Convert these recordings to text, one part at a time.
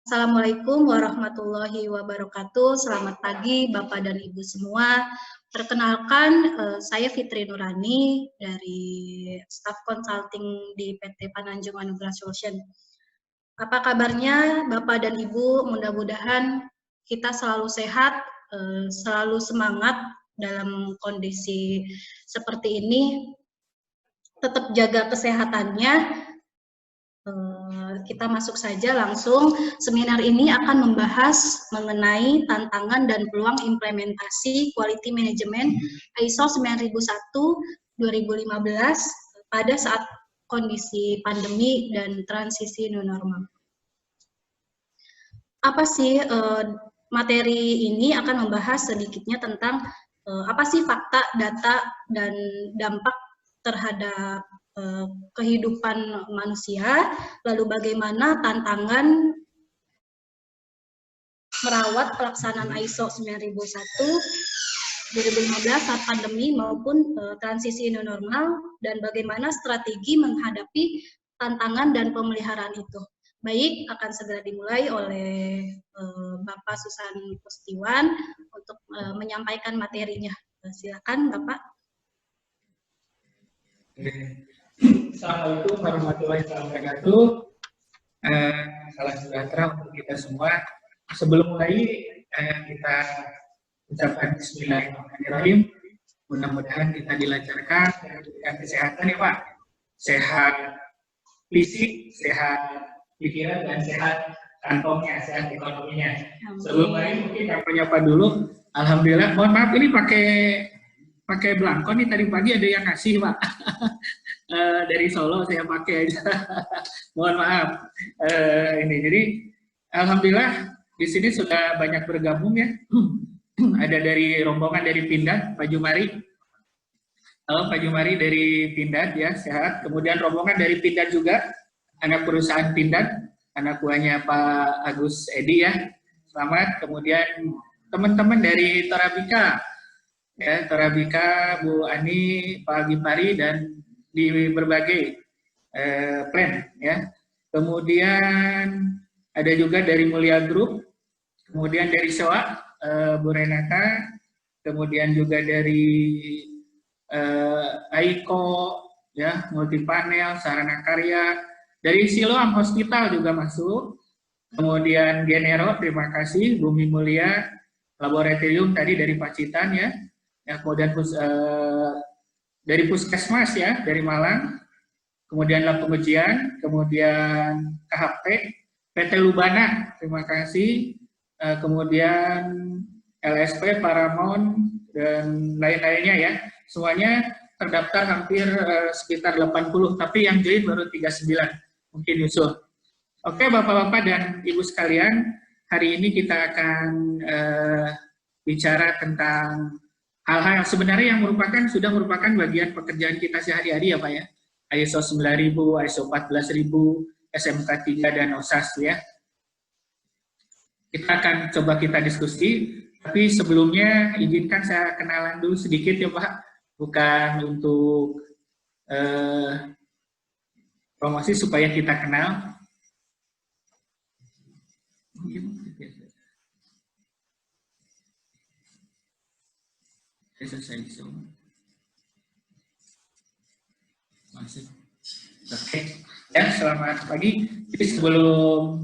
Assalamualaikum warahmatullahi wabarakatuh. Selamat pagi Bapak dan Ibu semua. Perkenalkan, saya Fitri Nurani dari staf consulting di PT Pananjung Anugrah Solution. Apa kabarnya Bapak dan Ibu? Mudah-mudahan kita selalu sehat, selalu semangat dalam kondisi seperti ini. Tetap jaga kesehatannya. Kita masuk saja langsung. Seminar ini akan membahas mengenai tantangan dan peluang implementasi Quality Management ISO 9001-2015 pada saat kondisi pandemi dan transisi new normal. Apa sih materi ini akan membahas sedikitnya tentang apa sih fakta, data, dan dampak terhadap kehidupan manusia, lalu bagaimana tantangan merawat pelaksanaan ISO 9001-2015 saat pandemi maupun transisi new normal, dan bagaimana strategi menghadapi tantangan dan pemeliharaan itu. Baik, akan segera dimulai oleh Bapak Susan Pustiwan untuk menyampaikan materinya. Silakan Bapak. Assalamualaikum warahmatullahi wabarakatuh. Salam sejahtera untuk kita semua. Sebelum mulai, kita ucapkan bismillahirrahmanirrahim. Mudah-mudahan kita dilancarkan dan diberikan kesehatan ya Pak. Sehat fisik, sehat pikiran, dan sehat kantongnya, sehat ekonominya. Sebelum mulai mungkin yang menyapa dulu. Alhamdulillah. Mohon maaf ini pakai belangko nih, tadi pagi ada yang ngasih Pak. Dari Solo saya pakai aja. Mohon maaf. Ini jadi alhamdulillah di sini sudah banyak bergabung ya. Ada dari rombongan dari Pindad, Pak Jumari. Halo Pak Jumari dari Pindad ya, sehat. Kemudian rombongan dari Pindad juga, anak perusahaan Pindad, anak buahnya Pak Agus Edi ya. Selamat. Kemudian teman-teman dari Torabika ya, Torabika, Bu Ani, Pak Gipari, dan di berbagai plan ya. Kemudian ada juga dari Mulia Group, kemudian dari SOA, Bu Renata, kemudian juga dari Aiko ya, Multipanel, Sarana Karya, dari Siloam Hospital juga masuk. Kemudian Genero, terima kasih, Bumi Mulia, Laboratorium tadi dari Pacitan ya. Kemudian dari Puskesmas ya, dari Malang, kemudian Lab Pengujian, kemudian KHP, PT Lubana, terima kasih, kemudian LSP, Paramount, dan lain-lainnya ya, semuanya terdaftar hampir sekitar 80, tapi yang join baru 39, mungkin Yusuf. Oke Bapak-Bapak dan Ibu sekalian, hari ini kita akan bicara tentang hal-hal yang sebenarnya yang sudah merupakan bagian pekerjaan kita sehari-hari ya Pak ya. ISO 9000, ISO 14000, SMK 3 dan OSAS ya. Kita akan coba kita diskusi, tapi sebelumnya izinkan saya kenalan dulu sedikit ya Pak. Bukan untuk promosi supaya kita kenal. Oke, ya selamat pagi. Jadi sebelum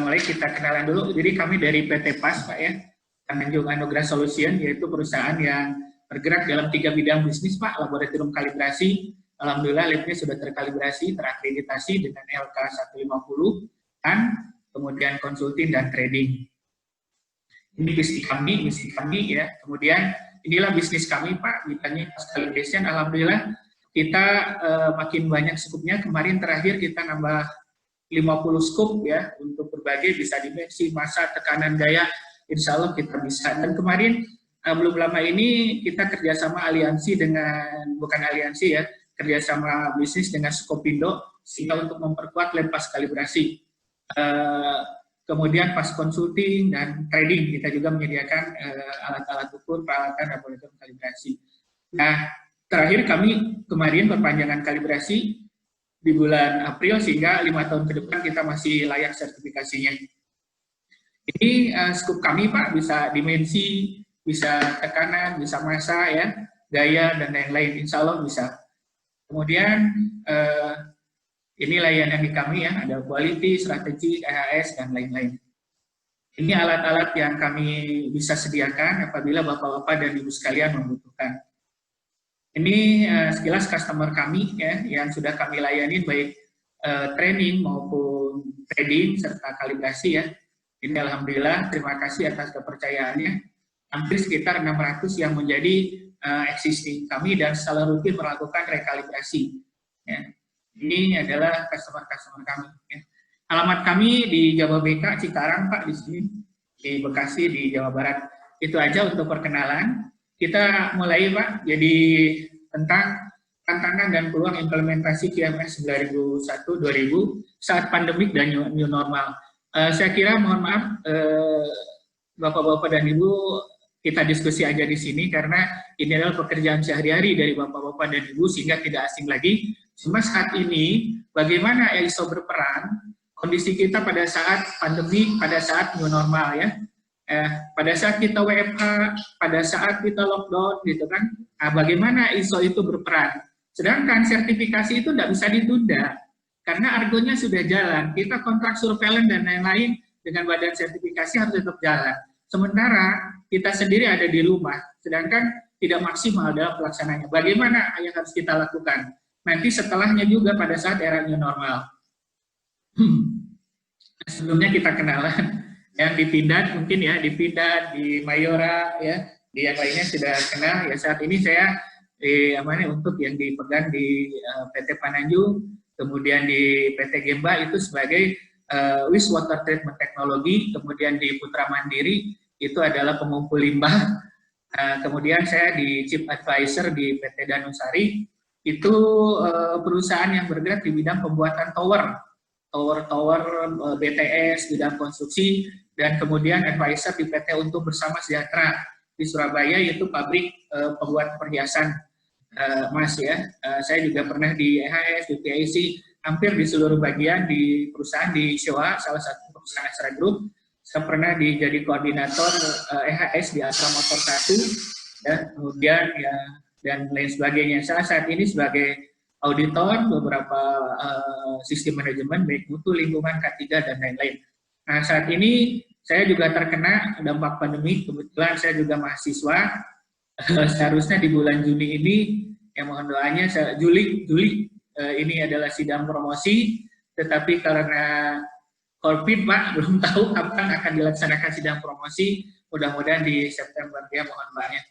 mulai kita kenalan dulu. Jadi kami dari PT PAS Pak ya, Pananjung Anugrah Solution, yaitu perusahaan yang bergerak dalam 3 bidang bisnis Pak. Laboratorium kalibrasi, alhamdulillah labnya sudah terkalibrasi, terakreditasi dengan LK 150, dan kemudian konsulting dan trading. Ini misi kami ya. Kemudian inilah bisnis kami Pak, ditanya calibration, alhamdulillah kita makin banyak skupnya. Kemarin terakhir kita nambah 50 skup ya, untuk berbagai bisa dimensi, massa, tekanan, gaya, insya Allah kita bisa. Dan kemarin belum lama ini kita kerjasama aliansi dengan, bukan aliansi ya, kerjasama bisnis dengan Skopindo, sehingga untuk memperkuat lab pas kalibrasi. Kemudian pas consulting dan trading, kita juga menyediakan alat-alat ukur, peralatan laboratorium kalibrasi. Nah, terakhir kami kemarin perpanjangan kalibrasi di bulan April, sehingga 5 tahun ke depan kita masih layak sertifikasinya. Ini skup kami Pak, bisa dimensi, bisa tekanan, bisa massa ya, gaya dan lain-lain. Insya Allah bisa. Kemudian ini layanan di kami ya, ada quality, strategi, EHS dan lain-lain. Ini alat-alat yang kami bisa sediakan apabila Bapak-Bapak dan Ibu sekalian membutuhkan. Ini sekilas customer kami ya, yang sudah kami layani baik training maupun trading serta kalibrasi ya. Ini alhamdulillah terima kasih atas kepercayaannya. Hampir sekitar 600 yang menjadi existing kami dan secara rutin melakukan rekalibrasi. Ya. Ini adalah customer-customer kami. Ya. Alamat kami di Jababeka, Cikarang Pak, di sini di Bekasi di Jawa Barat. Itu aja untuk perkenalan. Kita mulai Pak. Jadi tentang tantangan dan peluang implementasi QMS 2001-2000 saat pandemik dan new normal. Saya kira mohon maaf Bapak-bapak dan Ibu, kita diskusi aja di sini karena ini adalah pekerjaan sehari-hari dari Bapak-bapak dan Ibu sehingga tidak asing lagi. Cuma saat ini bagaimana ISO berperan, kondisi kita pada saat pandemi, pada saat new normal ya, pada saat kita WFH, pada saat kita lockdown gitu kan, nah, bagaimana ISO itu berperan. Sedangkan sertifikasi itu tidak bisa ditunda, karena argonya sudah jalan, kita kontrak surveillance dan lain-lain dengan badan sertifikasi harus tetap jalan. Sementara kita sendiri ada di rumah, sedangkan tidak maksimal dalam pelaksananya. Bagaimana yang harus kita lakukan? Nanti setelahnya juga pada saat era new normal. Sebelumnya kita kenalan yang di Pindad mungkin ya, di Pindad, di Mayora ya, di yang lainnya sudah kenal ya. Saat ini saya untuk yang dipegang di PT Pananjung, kemudian di PT Gemba itu sebagai wastewater treatment technology, kemudian di Putra Mandiri itu adalah pengumpul limbah, kemudian saya di Chief Advisor di PT Danusari, itu perusahaan yang bergerak di bidang pembuatan tower BTS, bidang konstruksi, dan kemudian advisor di PT Untuk Bersama Sejahtera di Surabaya, yaitu pabrik pembuat perhiasan emas ya. Saya juga pernah di EHS, di PIC, hampir di seluruh bagian di perusahaan di Showa, salah satu perusahaan Astra Group. Saya pernah jadi koordinator EHS di Astra Motor 1, ya, kemudian ya, dan lain sebagainya. Saya saat ini sebagai auditor beberapa sistem manajemen baik mutu, lingkungan, K3 dan lain-lain. Nah, saat ini saya juga terkena dampak pandemi. Kebetulan saya juga mahasiswa. Seharusnya di bulan Juni ini, ya mohon doanya, Juli ini adalah sidang promosi, tetapi karena COVID Pak belum tahu kapan akan dilaksanakan sidang promosi. Mudah-mudahan di September ya, mohon doanya.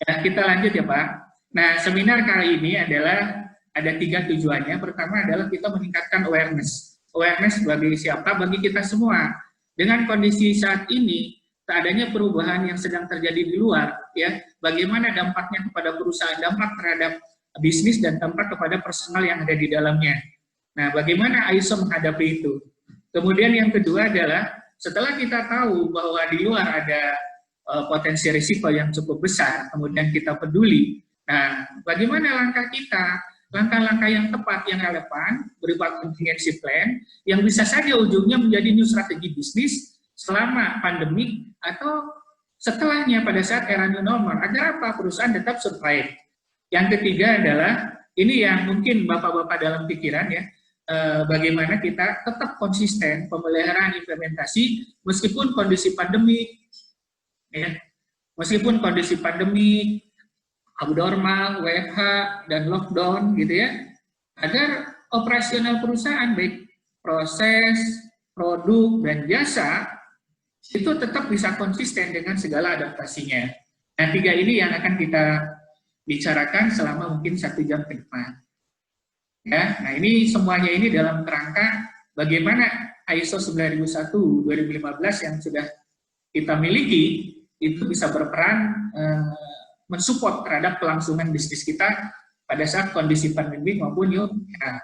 Ya, kita lanjut ya Pak. Nah, seminar kali ini adalah ada 3 tujuannya. Pertama adalah kita meningkatkan awareness. Awareness bagi siapa? Bagi kita semua. Dengan kondisi saat ini, tak adanya perubahan yang sedang terjadi di luar, ya, bagaimana dampaknya kepada perusahaan, dampak terhadap bisnis, dan dampak kepada personal yang ada di dalamnya. Nah, bagaimana ISO menghadapi itu? Kemudian yang kedua adalah, setelah kita tahu bahwa di luar ada potensi risiko yang cukup besar, kemudian kita peduli, nah, bagaimana langkah kita? Langkah-langkah yang tepat, yang relevan, berupa contingency plan, yang bisa saja ujungnya menjadi new strategi bisnis selama pandemik atau setelahnya pada saat era new normal, agar apa? Perusahaan tetap survive. Yang ketiga adalah, ini yang mungkin Bapak-Bapak dalam pikiran ya, bagaimana kita tetap konsisten pemeliharaan implementasi meskipun kondisi pandemik, ya, meskipun kondisi pandemik, abnormal, WFH, dan lockdown gitu ya, agar operasional perusahaan baik proses, produk, dan jasa itu tetap bisa konsisten dengan segala adaptasinya. Nah, 3 ini yang akan kita bicarakan selama mungkin 1 jam ke depan. Ya, nah ini semuanya ini dalam kerangka bagaimana ISO 9001-2015 yang sudah kita miliki itu bisa berperan mensupport terhadap kelangsungan bisnis kita pada saat kondisi pandemi maupun new era.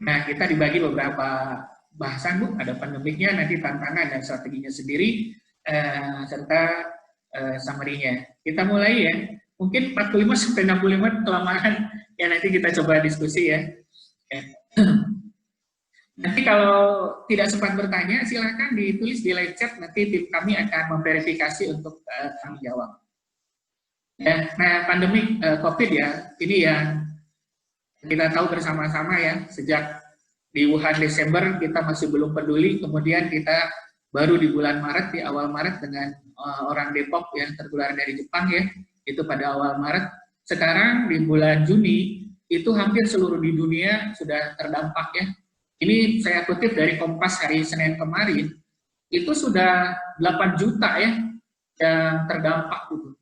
Nah, kita dibagi beberapa bahasan Bu, ada pandemiknya, nanti tantangan dan strateginya sendiri, serta summary-nya. Kita mulai ya, mungkin 45-65 kelamaan, ya nanti kita coba diskusi ya. Nanti kalau tidak sempat bertanya, silakan ditulis di live chat, nanti tim kami akan memverifikasi untuk kami jawab. Ya, nah, pandemi COVID ya, ini yang kita tahu bersama-sama ya, sejak di Wuhan Desember kita masih belum peduli, kemudian kita baru di bulan Maret, di awal Maret dengan orang Depok yang tertular dari Jepang ya, itu pada awal Maret. Sekarang di bulan Juni, itu hampir seluruh di dunia sudah terdampak ya. Ini saya kutip dari Kompas hari Senin kemarin, itu sudah 8 juta ya yang terdampak gitu.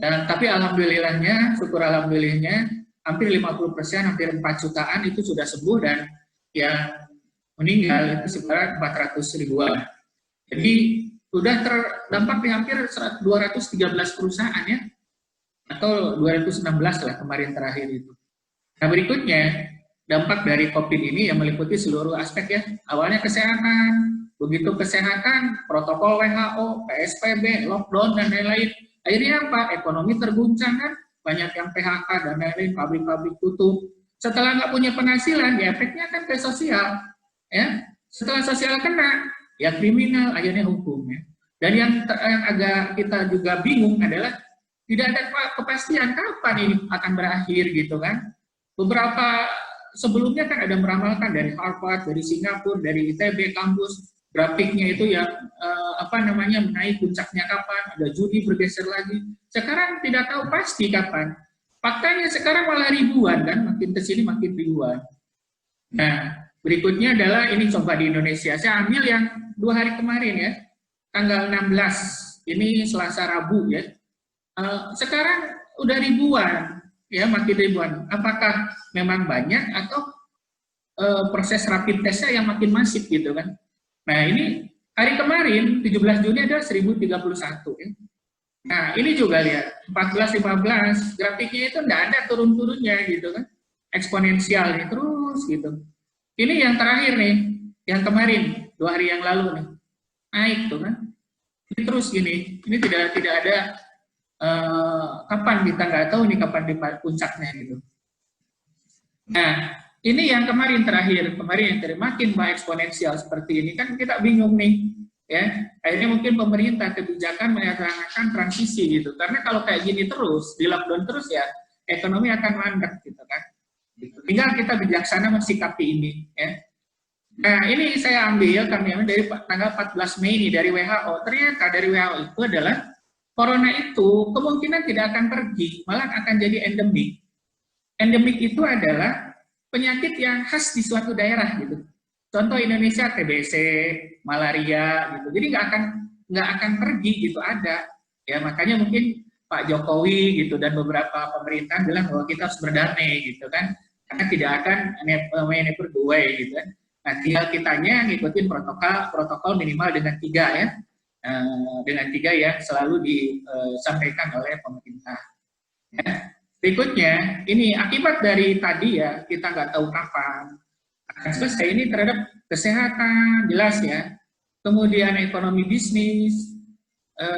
Dan tapi alhamdulillahnya, syukur alhamdulillahnya, hampir 50%, hampir 4 jutaan itu sudah sembuh dan yang meninggal itu sekitar 400 ribuan. Jadi sudah terdampak di hampir 213 perusahaan ya, atau 216 lah kemarin terakhir itu. Nah berikutnya, dampak dari COVID ini yang meliputi seluruh aspek ya. Awalnya kesehatan, begitu kesehatan, protokol WHO, PSBB, lockdown, dan lain-lain. Akhirnya apa? Ekonomi terguncang kan, banyak yang PHK dan lain-lain, pabrik-pabrik tutup. Setelah nggak punya penghasilan, ya efeknya kan ke sosial. Ya. Setelah sosial kena, ya kriminal, akhirnya hukum. Ya. Dan yang agak kita juga bingung adalah tidak ada kepastian kapan ini akan berakhir gitu kan. Beberapa sebelumnya kan ada meramalkan dari Harvard, dari Singapura, dari ITB kampus, grafiknya itu yang menaik puncaknya kapan, ada juni bergeser lagi. Sekarang tidak tahu pasti kapan. Faktanya sekarang malah ribuan kan, makin kesini makin ribuan. Nah, berikutnya adalah ini coba di Indonesia. Saya ambil yang 2 hari kemarin ya, tanggal 16, ini Selasa Rabu ya. Sekarang udah ribuan. Ya, makin ribuan. Apakah memang banyak atau proses rapid testnya yang makin masif gitu kan? Nah ini hari kemarin 17 Juni ada 1031 ya. Nah ini juga lihat 14-15 grafiknya itu enggak ada turun-turunnya gitu kan? Eksponensial nih terus gitu. Ini yang terakhir nih, yang kemarin 2 hari yang lalu nih naik tuh kan? Ini terus gini. Ini tidak ada kapan kita nggak tahu nih kapan di puncaknya gitu. Nah, ini yang kemarin terakhir yang makin eksponensial seperti ini kan kita bingung nih, ya. Akhirnya mungkin pemerintah kebijakan menyatakan transisi gitu. Karena kalau kayak gini terus, di lockdown terus ya, ekonomi akan mandek gitu kan. Tinggal kita bijaksana mensikapi ini, ya. Nah, ini saya ambil dari tanggal 14 Mei ini dari WHO. Ternyata dari WHO itu adalah Corona itu kemungkinan tidak akan pergi, malah akan jadi endemik. Endemik itu adalah penyakit yang khas di suatu daerah gitu. Contoh Indonesia TBC, malaria gitu. Jadi nggak akan pergi gitu ada. Ya makanya mungkin Pak Jokowi gitu dan beberapa pemerintah bilang bahwa kita harus berdamai gitu kan, karena tidak akan never go away gitu kan. Nah tinggal kitanya ngikutin protokol minimal dengan 3 ya. Dengan 3 yang selalu disampaikan oleh pemerintah. Ya. Berikutnya, ini akibat dari tadi ya, kita nggak tahu kapan akan selesai ini terhadap kesehatan, jelas ya. Kemudian ekonomi bisnis,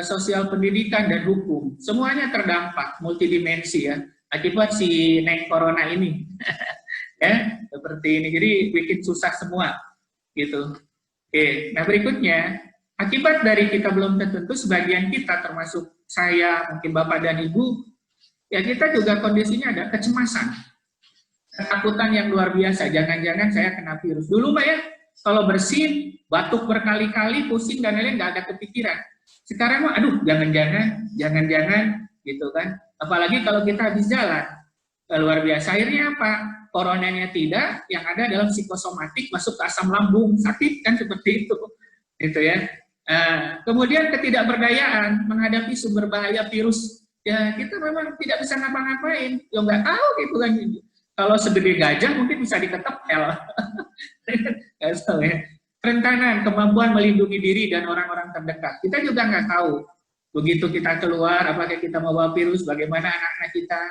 sosial pendidikan, dan hukum. Semuanya terdampak, multidimensi ya, akibat si corona ini. Ya, seperti ini, jadi bikin susah semua. Gitu. Oke, nah berikutnya, akibat dari kita belum tentu, sebagian kita termasuk saya, mungkin Bapak dan Ibu, ya kita juga kondisinya ada kecemasan, ketakutan yang luar biasa, jangan-jangan saya kena virus. Dulu Mbak ya, kalau bersin, batuk berkali-kali, pusing dan lain-lain, nggak ada kepikiran. Sekarang mah, aduh jangan-jangan, gitu kan. Apalagi kalau kita habis jalan, luar biasa. Akhirnya apa? Coronanya tidak, yang ada dalam psikosomatik, masuk ke asam lambung, sakit kan seperti itu. Gitu ya. Kemudian ketidakberdayaan menghadapi sumber bahaya virus, ya kita memang tidak bisa ngapa-ngapain, ya nggak tahu gitu kan. Kalau segede gajah mungkin bisa diketepel. Kerentanan, kemampuan melindungi diri dan orang-orang terdekat, kita juga nggak tahu. Begitu kita keluar, apakah kita membawa virus, bagaimana anak-anak kita.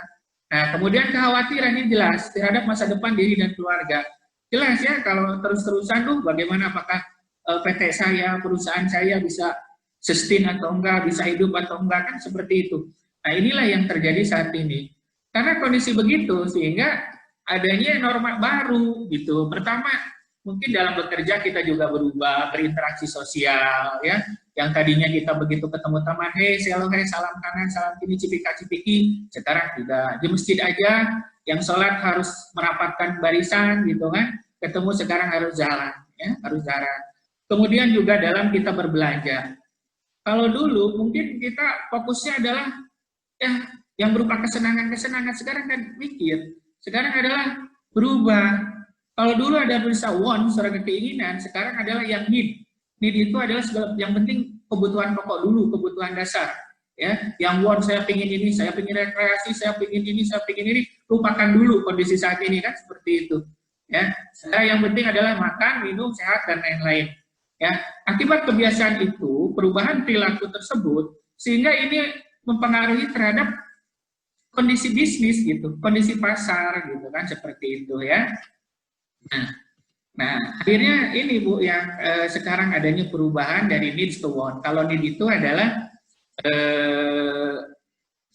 Nah, kemudian kekhawatirannya jelas terhadap masa depan diri dan keluarga. Jelas ya, kalau terus-terusan tuh bagaimana, apakah PT saya, perusahaan saya bisa sustain atau enggak, bisa hidup atau enggak, kan seperti itu. Nah inilah yang terjadi saat ini. Karena kondisi begitu, sehingga adanya norma baru gitu. Pertama, mungkin dalam bekerja kita juga berubah, berinteraksi sosial, ya. Yang tadinya kita begitu ketemu teman, hey, salam kanan, salam kiri, cipika-cipiki, sekarang tidak. Di masjid aja, yang sholat harus merapatkan barisan, gitu kan. Ketemu sekarang harus jalan, ya, harus jalan. Kemudian juga dalam kita berbelanja. Kalau dulu mungkin kita fokusnya adalah ya yang berupa kesenangan-kesenangan, sekarang kan mikir. Sekarang adalah berubah. Kalau dulu ada bisa want, sebagai keinginan, sekarang adalah yang need. Need itu adalah segala, yang penting kebutuhan pokok dulu, kebutuhan dasar. Ya, yang want saya pingin ini, saya pingin rekreasi, saya pingin ini, saya pingin ini, lupakan dulu kondisi saat ini kan seperti itu. Ya, yang penting adalah makan, minum, sehat dan lain-lain. Ya, akibat kebiasaan itu, perubahan perilaku tersebut, sehingga ini mempengaruhi terhadap kondisi bisnis gitu, kondisi pasar gitu kan, seperti itu ya. Nah akhirnya ini Bu, yang sekarang adanya perubahan dari needs to want. Kalau need itu adalah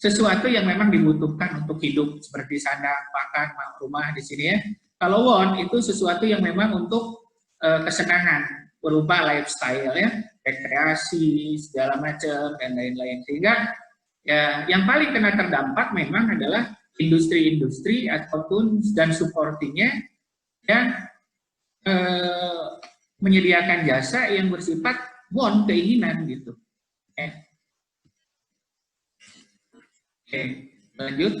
sesuatu yang memang dibutuhkan untuk hidup, seperti sandang, pakan, rumah di sini ya. Kalau want itu sesuatu yang memang untuk kesenangan, berupa lifestyle ya, rekreasi segala macam dan lain-lain. Sehingga ya yang paling kena terdampak memang adalah industri-industri ataupun dan supportingnya yang menyediakan jasa yang bersifat want, keinginan gitu. Oke, lanjut.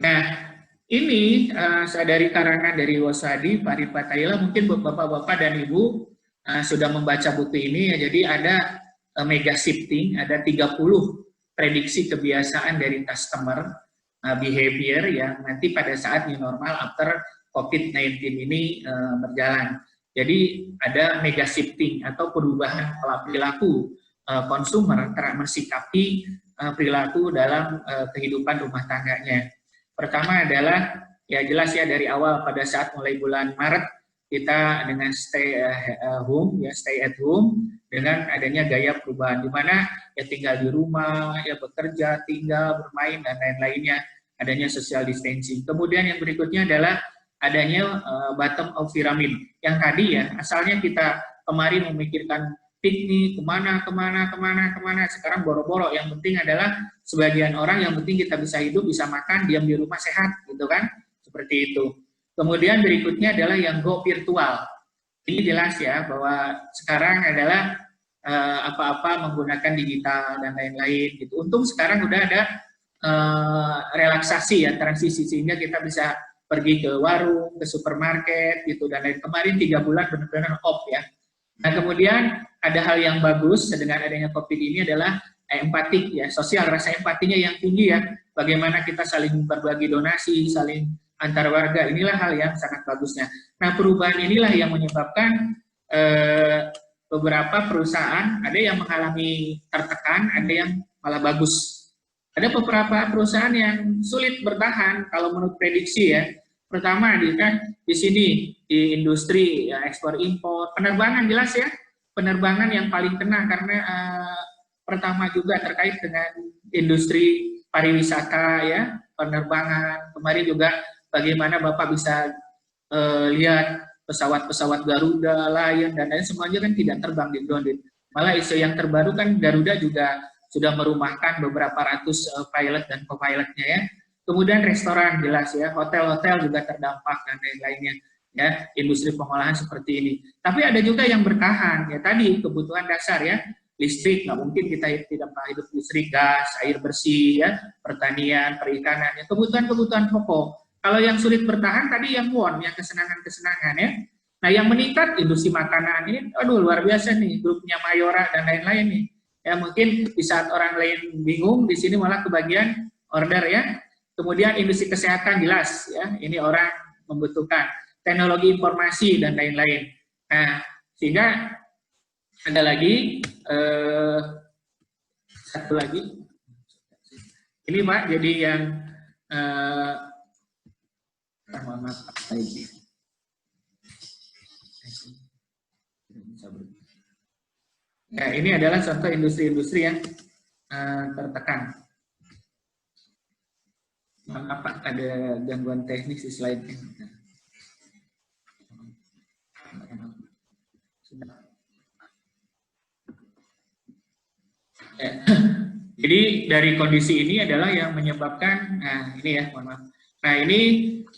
Nah, ini saya dari karangan dari Wasadi, Farid Fathaillah, mungkin Bapak-Bapak dan Ibu sudah membaca buku ini ya. Jadi ada mega shifting, ada 30 prediksi kebiasaan dari customer behavior yang nanti pada saat new normal after COVID-19 ini berjalan. Jadi ada mega shifting atau perubahan pola perilaku konsumer mensikapi perilaku dalam kehidupan rumah tangganya. Pertama adalah ya jelas ya dari awal pada saat mulai bulan Maret kita dengan stay home ya, stay at home dengan adanya gaya perubahan di mana ya tinggal di rumah, ya bekerja, tinggal, bermain dan lain-lainnya, adanya social distancing. Kemudian yang berikutnya adalah adanya bottom of pyramid yang tadi ya asalnya kita kemarin memikirkan piknik, kemana, sekarang boro-boro, yang penting adalah sebagian orang yang penting kita bisa hidup, bisa makan, diam di rumah sehat, gitu kan, seperti itu. Kemudian berikutnya adalah yang go virtual. Ini jelas ya, bahwa sekarang adalah apa-apa menggunakan digital dan lain-lain, gitu. Untung sekarang udah ada relaksasi ya, transisi, sehingga kita bisa pergi ke warung, ke supermarket, gitu, dan lain. Kemarin 3 bulan benar-benar off ya. Nah kemudian ada hal yang bagus dengan adanya COVID ini adalah empatik ya, sosial, rasa empatinya yang tinggi ya, bagaimana kita saling berbagi donasi, saling antar warga, inilah hal yang sangat bagusnya. Nah perubahan inilah yang menyebabkan beberapa perusahaan, ada yang mengalami tertekan, ada yang malah bagus. Ada beberapa perusahaan yang sulit bertahan kalau menurut prediksi ya. Pertama di sini di industri ya, ekspor impor, penerbangan jelas ya, penerbangan yang paling kena karena pertama juga terkait dengan industri pariwisata ya, penerbangan. Kemarin juga bagaimana Bapak bisa lihat pesawat-pesawat Garuda, Lion dan lain semuanya kan tidak terbang di grounded. Malah isu yang terbaru kan Garuda juga sudah merumahkan beberapa ratus pilot dan co-pilotnya ya. Kemudian restoran jelas ya, hotel-hotel juga terdampak dan lain-lainnya ya, industri pengolahan seperti ini. Tapi ada juga yang bertahan ya, tadi kebutuhan dasar ya, listrik, nggak mungkin kita tidak hidup listrik, gas, air bersih ya, pertanian, perikanan, ya, kebutuhan-kebutuhan pokok. Kalau yang sulit bertahan tadi yang want, yang kesenangan-kesenangan ya. Nah yang meningkat industri makanan ini, aduh luar biasa nih, grupnya Mayora dan lain-lain nih. Ya mungkin di saat orang lain bingung, di sini malah kebagian order ya. Kemudian industri kesehatan jelas ya, ini orang membutuhkan teknologi informasi dan lain-lain. Nah, sehingga ada lagi satu lagi. Ini Pak, jadi yang ya, ini adalah contoh industri-industri yang tertekan. Maaf Pak, ada gangguan teknis di slide. Ya. Jadi dari kondisi ini adalah yang menyebabkan, nah ini ya, mohon maaf. Nah ini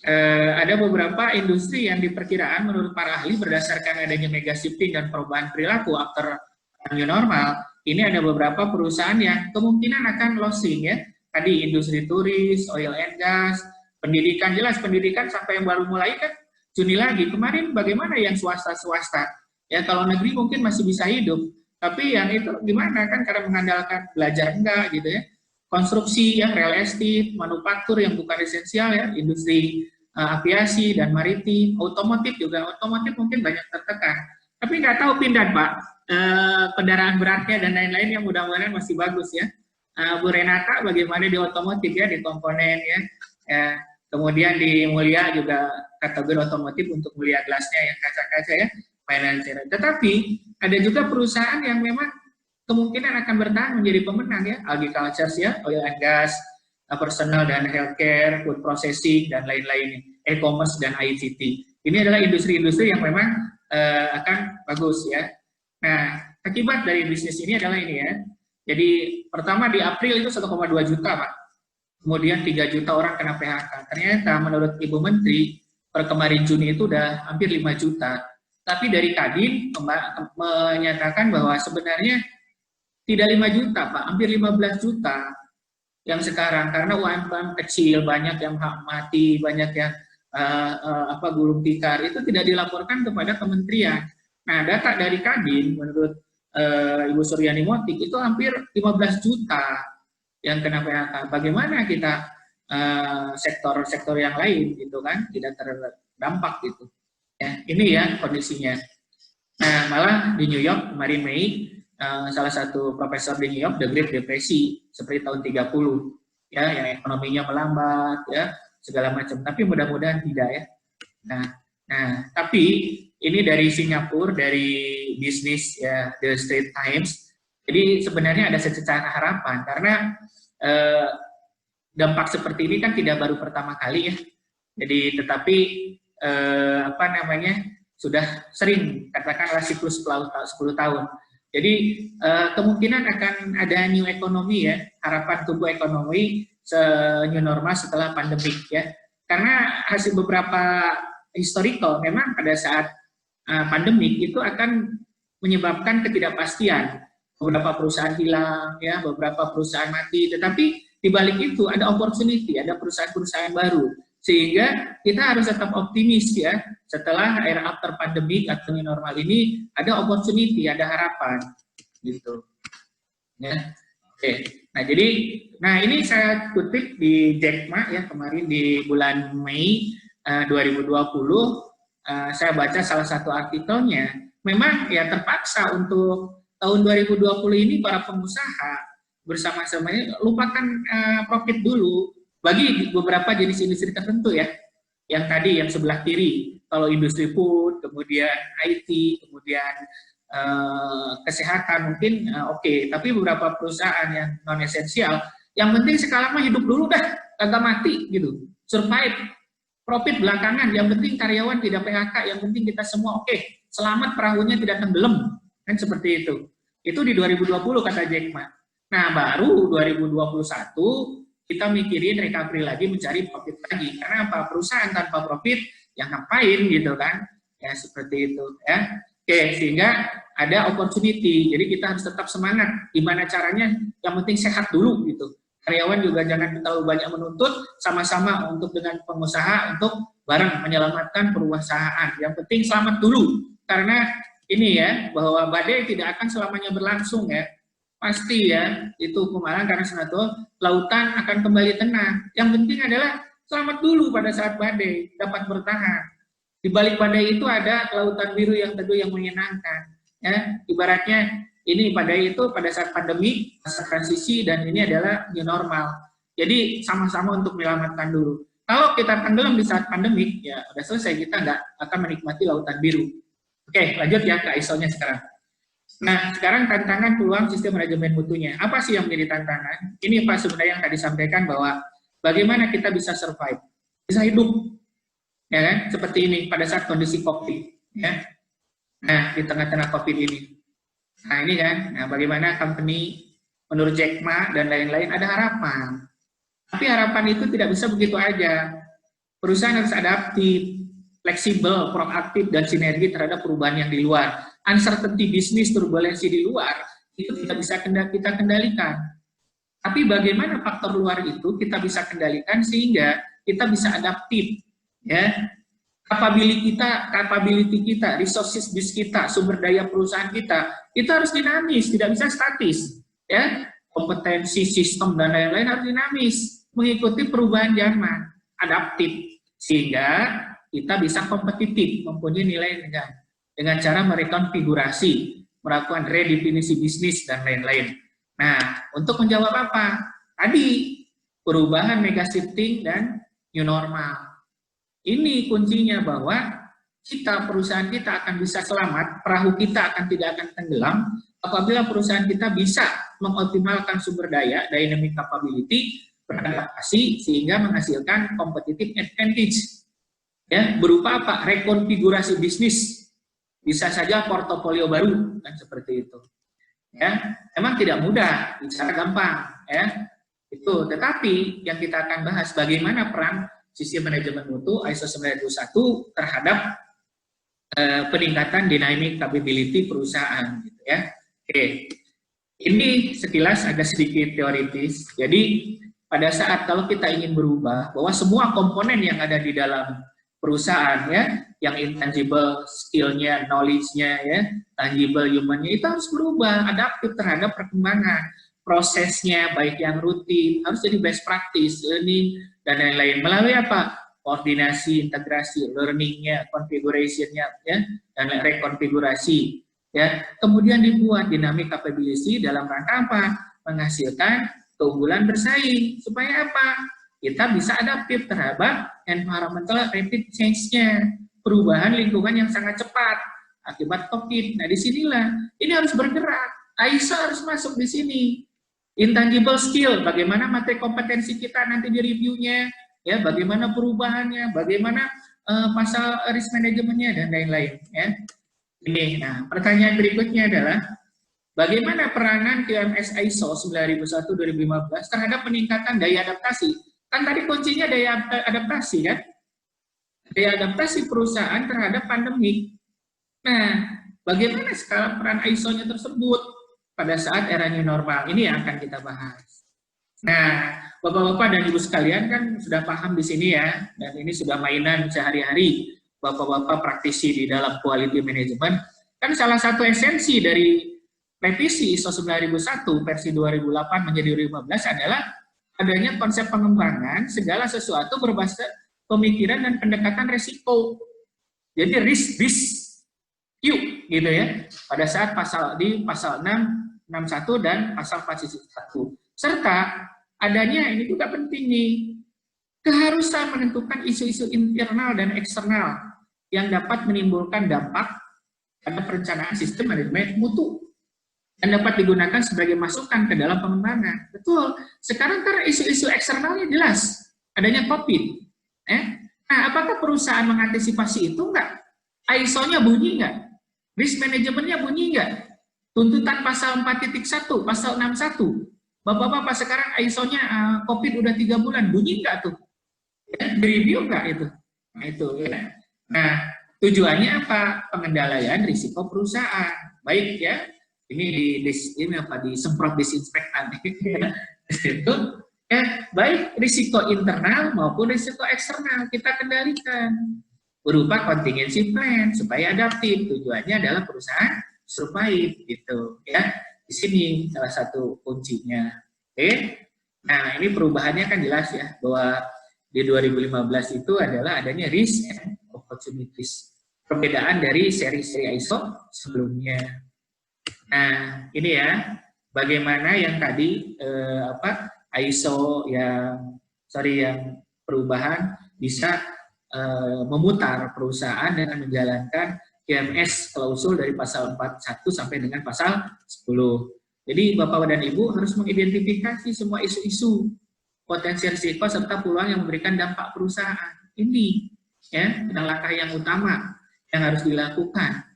ada beberapa industri yang diperkiraan menurut para ahli berdasarkan adanya mega shifting dan perubahan perilaku after new normal, ini ada beberapa perusahaan yang kemungkinan akan losing ya. Tadi industri turis, oil and gas, pendidikan, jelas pendidikan sampai yang baru mulai kan Juni lagi. Kemarin bagaimana yang swasta-swasta? Ya kalau negeri mungkin masih bisa hidup, tapi yang itu gimana kan karena mengandalkan belajar enggak gitu ya. Konstruksi ya, real estate, manufaktur yang bukan esensial ya, industri aviasi dan maritim, otomotif juga, otomotif mungkin banyak tertekan. Tapi nggak tahu pindah Pak, kendaraan beratnya dan lain-lain yang mudah-mudahan masih bagus ya. Bu Renata bagaimana di otomotif ya, di komponen ya. Kemudian di Mulia juga kategori otomotif untuk Mulia gelasnya yang kaca-kaca ya, financial. Tetapi ada juga perusahaan yang memang kemungkinan akan bertahan menjadi pemenang ya, agriculture ya, oil and gas, personal dan healthcare, food processing dan lain-lain, e-commerce dan ICT. Ini adalah industri-industri yang memang akan bagus ya. Nah, akibat dari bisnis ini adalah ini ya. Jadi pertama di April itu 1,2 juta Pak. Kemudian 3 juta orang kena PHK. Ternyata menurut Ibu Menteri per kemarin Juni itu udah hampir 5 juta. Tapi dari Kadin menyatakan bahwa sebenarnya tidak 5 juta Pak, hampir 15 juta yang sekarang karena UMKM kecil, banyak yang mati, banyak yang gulung tikar, itu tidak dilaporkan kepada kementerian. Nah, data dari Kadin menurut Ibu Suryani Motik itu hampir 15 juta yang kena PHK. Bagaimana kita sektor-sektor yang lain gitu kan tidak terdampak gitu. Ya, ini ya kondisinya. Nah, malah di New York kemarin Mei salah satu profesor di New York The Great Depresi seperti tahun 30 ya, yang ekonominya melambat ya, segala macam. Tapi mudah-mudahan tidak ya. Nah, tapi ini dari Singapura, dari bisnis ya, The Straits Times. Jadi sebenarnya ada secerca harapan karena dampak seperti ini kan tidak baru pertama kali ya. Jadi tetapi sudah sering katakanlah siklus 10 tahun. Jadi kemungkinan akan ada new economy ya, harapan tumbuh ekonomi new normal setelah pandemik ya. Karena hasil beberapa historical memang pada saat pandemik itu akan menyebabkan ketidakpastian. Beberapa perusahaan hilang ya, beberapa perusahaan mati, tetapi di balik itu ada opportunity, ada perusahaan-perusahaan baru. Sehingga kita harus tetap optimis ya, setelah era after pandemic atau new normal ini ada opportunity, ada harapan gitu. Ya. Oke. Nah ini saya kutip di Jack Ma ya, kemarin di bulan Mei 2020 saya baca salah satu artikelnya. Memang ya terpaksa untuk tahun 2020 ini para pengusaha bersama-samanya lupakan profit dulu bagi beberapa jenis industri tertentu ya, yang tadi yang sebelah kiri, kalau industri food, kemudian IT, kemudian kesehatan mungkin oke. Tapi beberapa perusahaan yang non esensial, yang penting sekarang mah hidup dulu dah, kagak mati gitu, survive, profit belakangan, yang penting karyawan tidak PHK, yang penting kita semua oke, selamat perahunya tidak tenggelam, kan seperti itu. Itu di 2020 kata Jack Ma. Nah baru 2021 kita mikirin recovery lagi, mencari profit lagi. Karena apa? Perusahaan tanpa profit, yang ngapain gitu kan? Ya seperti itu ya. Oke, sehingga ada opportunity. Jadi kita harus tetap semangat. Gimana caranya? Yang penting sehat dulu gitu. Karyawan juga jangan terlalu banyak menuntut, sama-sama untuk dengan pengusaha untuk bareng menyelamatkan perusahaan. Yang penting selamat dulu. Karena ini ya, bahwa badai tidak akan selamanya berlangsung ya. Pasti ya, itu hukum alam karena senato lautan akan kembali tenang. Yang penting adalah selamat dulu pada saat badai, dapat bertahan. Di balik badai itu ada lautan biru yang teduh yang menyenangkan. Ya, ibaratnya ini badai itu pada saat pandemi, masa transisi, dan ini adalah new normal. Jadi sama-sama untuk menyelamatkan dulu. Kalau kita tenggelam di saat pandemi, ya udah selesai, kita nggak akan menikmati lautan biru. Oke, lanjut ya ke ISO-nya sekarang. Nah, sekarang tantangan peluang sistem manajemen mutunya. Apa sih yang menjadi tantangan? Ini Pak sebenarnya yang tadi sampaikan bahwa bagaimana kita bisa survive, bisa hidup, ya kan? Seperti ini pada saat kondisi COVID, ya. Nah, di tengah-tengah COVID ini. Nah, ini kan, nah, bagaimana company menurut Jack Ma dan lain-lain ada harapan. Tapi harapan itu tidak bisa begitu aja. Perusahaan harus adaptif, fleksibel, proaktif, dan sinergi terhadap perubahan yang di luar. Uncertainty bisnis, turbulensi di luar, itu tidak bisa kita kendalikan. Tapi bagaimana faktor luar itu kita bisa kendalikan sehingga kita bisa adaptif, ya. Capability kita, resources base kita, sumber daya perusahaan kita, itu harus dinamis, tidak bisa statis, ya. Kompetensi, sistem, dan lain-lain harus dinamis, mengikuti perubahan zaman, adaptif, sehingga kita bisa kompetitif, mempunyai nilai dengan cara merekonfigurasi, melakukan redefinisi bisnis, dan lain-lain. Nah, untuk menjawab apa? Tadi, perubahan mega shifting dan new normal. Ini kuncinya bahwa perusahaan kita akan bisa selamat, perahu kita tidak akan tenggelam, apabila perusahaan kita bisa mengoptimalkan sumber daya, dynamic capability, beradaptasi, sehingga menghasilkan competitive advantage. Ya, berupa apa? Rekonfigurasi bisnis. Bisa saja portofolio baru, kan seperti itu. Ya, emang tidak mudah, bicara gampang, ya. Itu, tetapi yang kita akan bahas bagaimana peran sistem manajemen mutu ISO 9001 terhadap peningkatan dynamic capability perusahaan, gitu ya. Oke, ini sekilas agak sedikit teoritis. Jadi pada saat kalau kita ingin berubah, bahwa semua komponen yang ada di dalam perusahaan, ya, yang intangible skill-nya, knowledge-nya, ya, tangible human-nya, itu harus berubah, adaptif terhadap perkembangan. Prosesnya, baik yang rutin, harus jadi best practice, learning, dan lain-lain. Melalui apa? Koordinasi, integrasi, learning-nya, configuration-nya, ya, dan rekonfigurasi. Ya. Kemudian dibuat dynamic capability dalam rangka apa? Menghasilkan keunggulan bersaing. Supaya apa? Kita bisa adaptif terhadap environmental rapid change-nya. Perubahan lingkungan yang sangat cepat akibat COVID. Nah, disinilah ini harus bergerak. ISO harus masuk di sini. Intangible skill, bagaimana materi kompetensi kita nanti di reviewnya, ya, bagaimana perubahannya, bagaimana pasal risk manajemennya, dan lain-lain. Ya. Ini, nah, pertanyaan berikutnya adalah, bagaimana peranan QMS ISO 9001-2015 terhadap peningkatan daya adaptasi? Kan tadi kuncinya daya adaptasi, kan? Daya adaptasi perusahaan terhadap pandemi. Nah, bagaimana skala peran ISO-nya tersebut pada saat era new normal? Ini yang akan kita bahas. Nah, Bapak-bapak dan Ibu sekalian kan sudah paham di sini, ya, dan ini sudah mainan sehari-hari Bapak-bapak praktisi di dalam quality management. Kan salah satu esensi dari revisi ISO 9001 versi 2008 menjadi 2015 adalah adanya konsep pengembangan segala sesuatu berbasis pemikiran dan pendekatan resiko. Jadi risk Q, gitu ya, pada saat di pasal 661 dan pasal 4.1. Serta adanya, ini juga penting nih, keharusan menentukan isu-isu internal dan eksternal yang dapat menimbulkan dampak pada perencanaan sistem manajemen mutu dan dapat digunakan sebagai masukan ke dalam pengembangan. Betul, sekarang kan isu-isu eksternalnya jelas, adanya COVID. Nah, apakah perusahaan mengantisipasi itu enggak? ISO-nya bunyi enggak? Risk manajemennya bunyi enggak? Tuntutan pasal 4.1, pasal 61. Bapak-bapak sekarang ISO-nya COVID udah 3 bulan, bunyi enggak tuh? Ya, di-review enggak itu? Nah, itu. Ya. Nah, tujuannya apa? Pengendalian risiko perusahaan. Baik, ya. Ini disemprot disinfektan. Itu, ya, baik risiko internal maupun risiko eksternal kita kendalikan berupa contingency plan supaya adaptif. Tujuannya adalah perusahaan survive, gitu, ya. Di sini salah satu kuncinya. Oke. Nah, ini perubahannya kan jelas, ya, bahwa di 2015 itu adalah adanya risk and opportunities. Perbedaan dari seri-seri ISO sebelumnya. Nah, ini, ya, bagaimana yang tadi ISO yang perubahan bisa memutar perusahaan dengan menjalankan QMS klausul dari pasal 41 sampai dengan pasal 10. Jadi Bapak dan Ibu harus mengidentifikasi semua isu-isu potensi risiko serta peluang yang memberikan dampak perusahaan. Ini ya langkah yang utama yang harus dilakukan.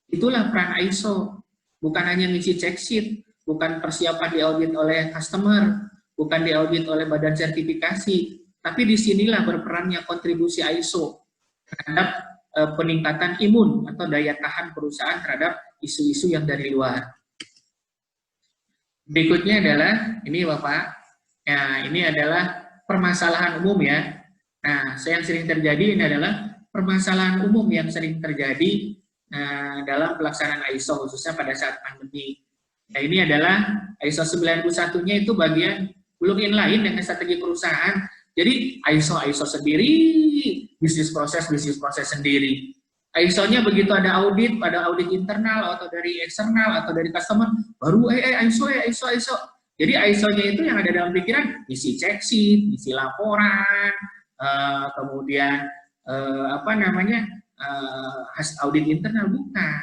Itulah peran ISO, bukan hanya ngisi check sheet, bukan persiapan diaudit oleh customer, bukan diaudit oleh badan sertifikasi, tapi disinilah berperannya kontribusi ISO terhadap peningkatan imun atau daya tahan perusahaan terhadap isu-isu yang dari luar. Berikutnya adalah, ini Bapak, ya, ini adalah permasalahan umum ya. Nah, yang sering terjadi ini adalah permasalahan umum yang sering terjadi dalam pelaksanaan ISO, khususnya pada saat pandemi. Nah, ini adalah ISO 91-nya itu bagian belum inline dengan strategi perusahaan. Jadi ISO sendiri, bisnis proses sendiri. ISO-nya begitu ada audit internal atau dari eksternal atau dari customer, baru ISO. Jadi ISO-nya itu yang ada dalam pikiran, isi check sheet, isi laporan, kemudian audit internal, bukan.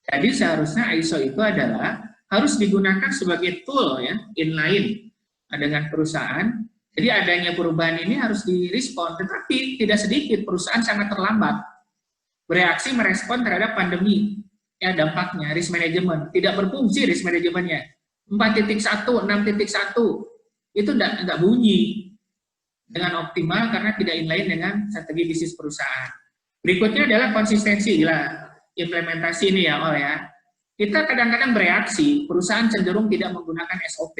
Jadi seharusnya ISO itu adalah harus digunakan sebagai tool ya, inline dengan perusahaan. Jadi adanya perubahan ini harus direspon, tetapi tidak sedikit perusahaan sangat terlambat bereaksi merespon terhadap pandemi. Ya, dampaknya risk management tidak berfungsi, risk manajemennya 4.1, 6.1 itu enggak bunyi dengan optimal karena tidak inline dengan strategi bisnis perusahaan. Berikutnya adalah konsistensi lah implementasi ini ya, ya. Kita kadang-kadang bereaksi, perusahaan cenderung tidak menggunakan SOP.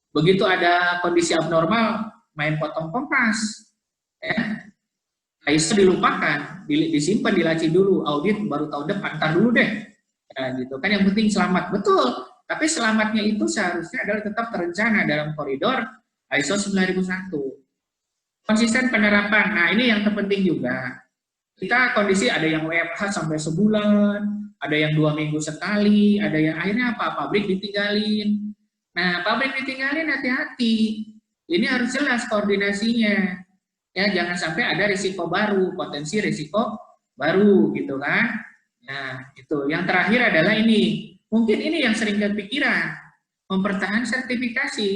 Begitu ada kondisi abnormal, main potong kompas. Ya. ISO dilupakan, disimpan, dilaci dulu, audit baru tahun depan, ntar dulu deh. Ya, gitu kan, yang penting selamat. Betul, tapi selamatnya itu seharusnya adalah tetap terencana dalam koridor ISO 9001. Konsisten penerapan, nah ini yang terpenting juga. Kita kondisi ada yang WFH sampai sebulan, ada yang 2 minggu sekali, ada yang akhirnya apa? Pabrik ditinggalin. Nah, pabrik ditinggalin, hati-hati. Ini harus jelas koordinasinya. Ya, jangan sampai ada risiko baru, potensi risiko baru gitu kan. Nah, itu. Yang terakhir adalah ini. Mungkin ini yang sering kepikiran, mempertahankan sertifikasi.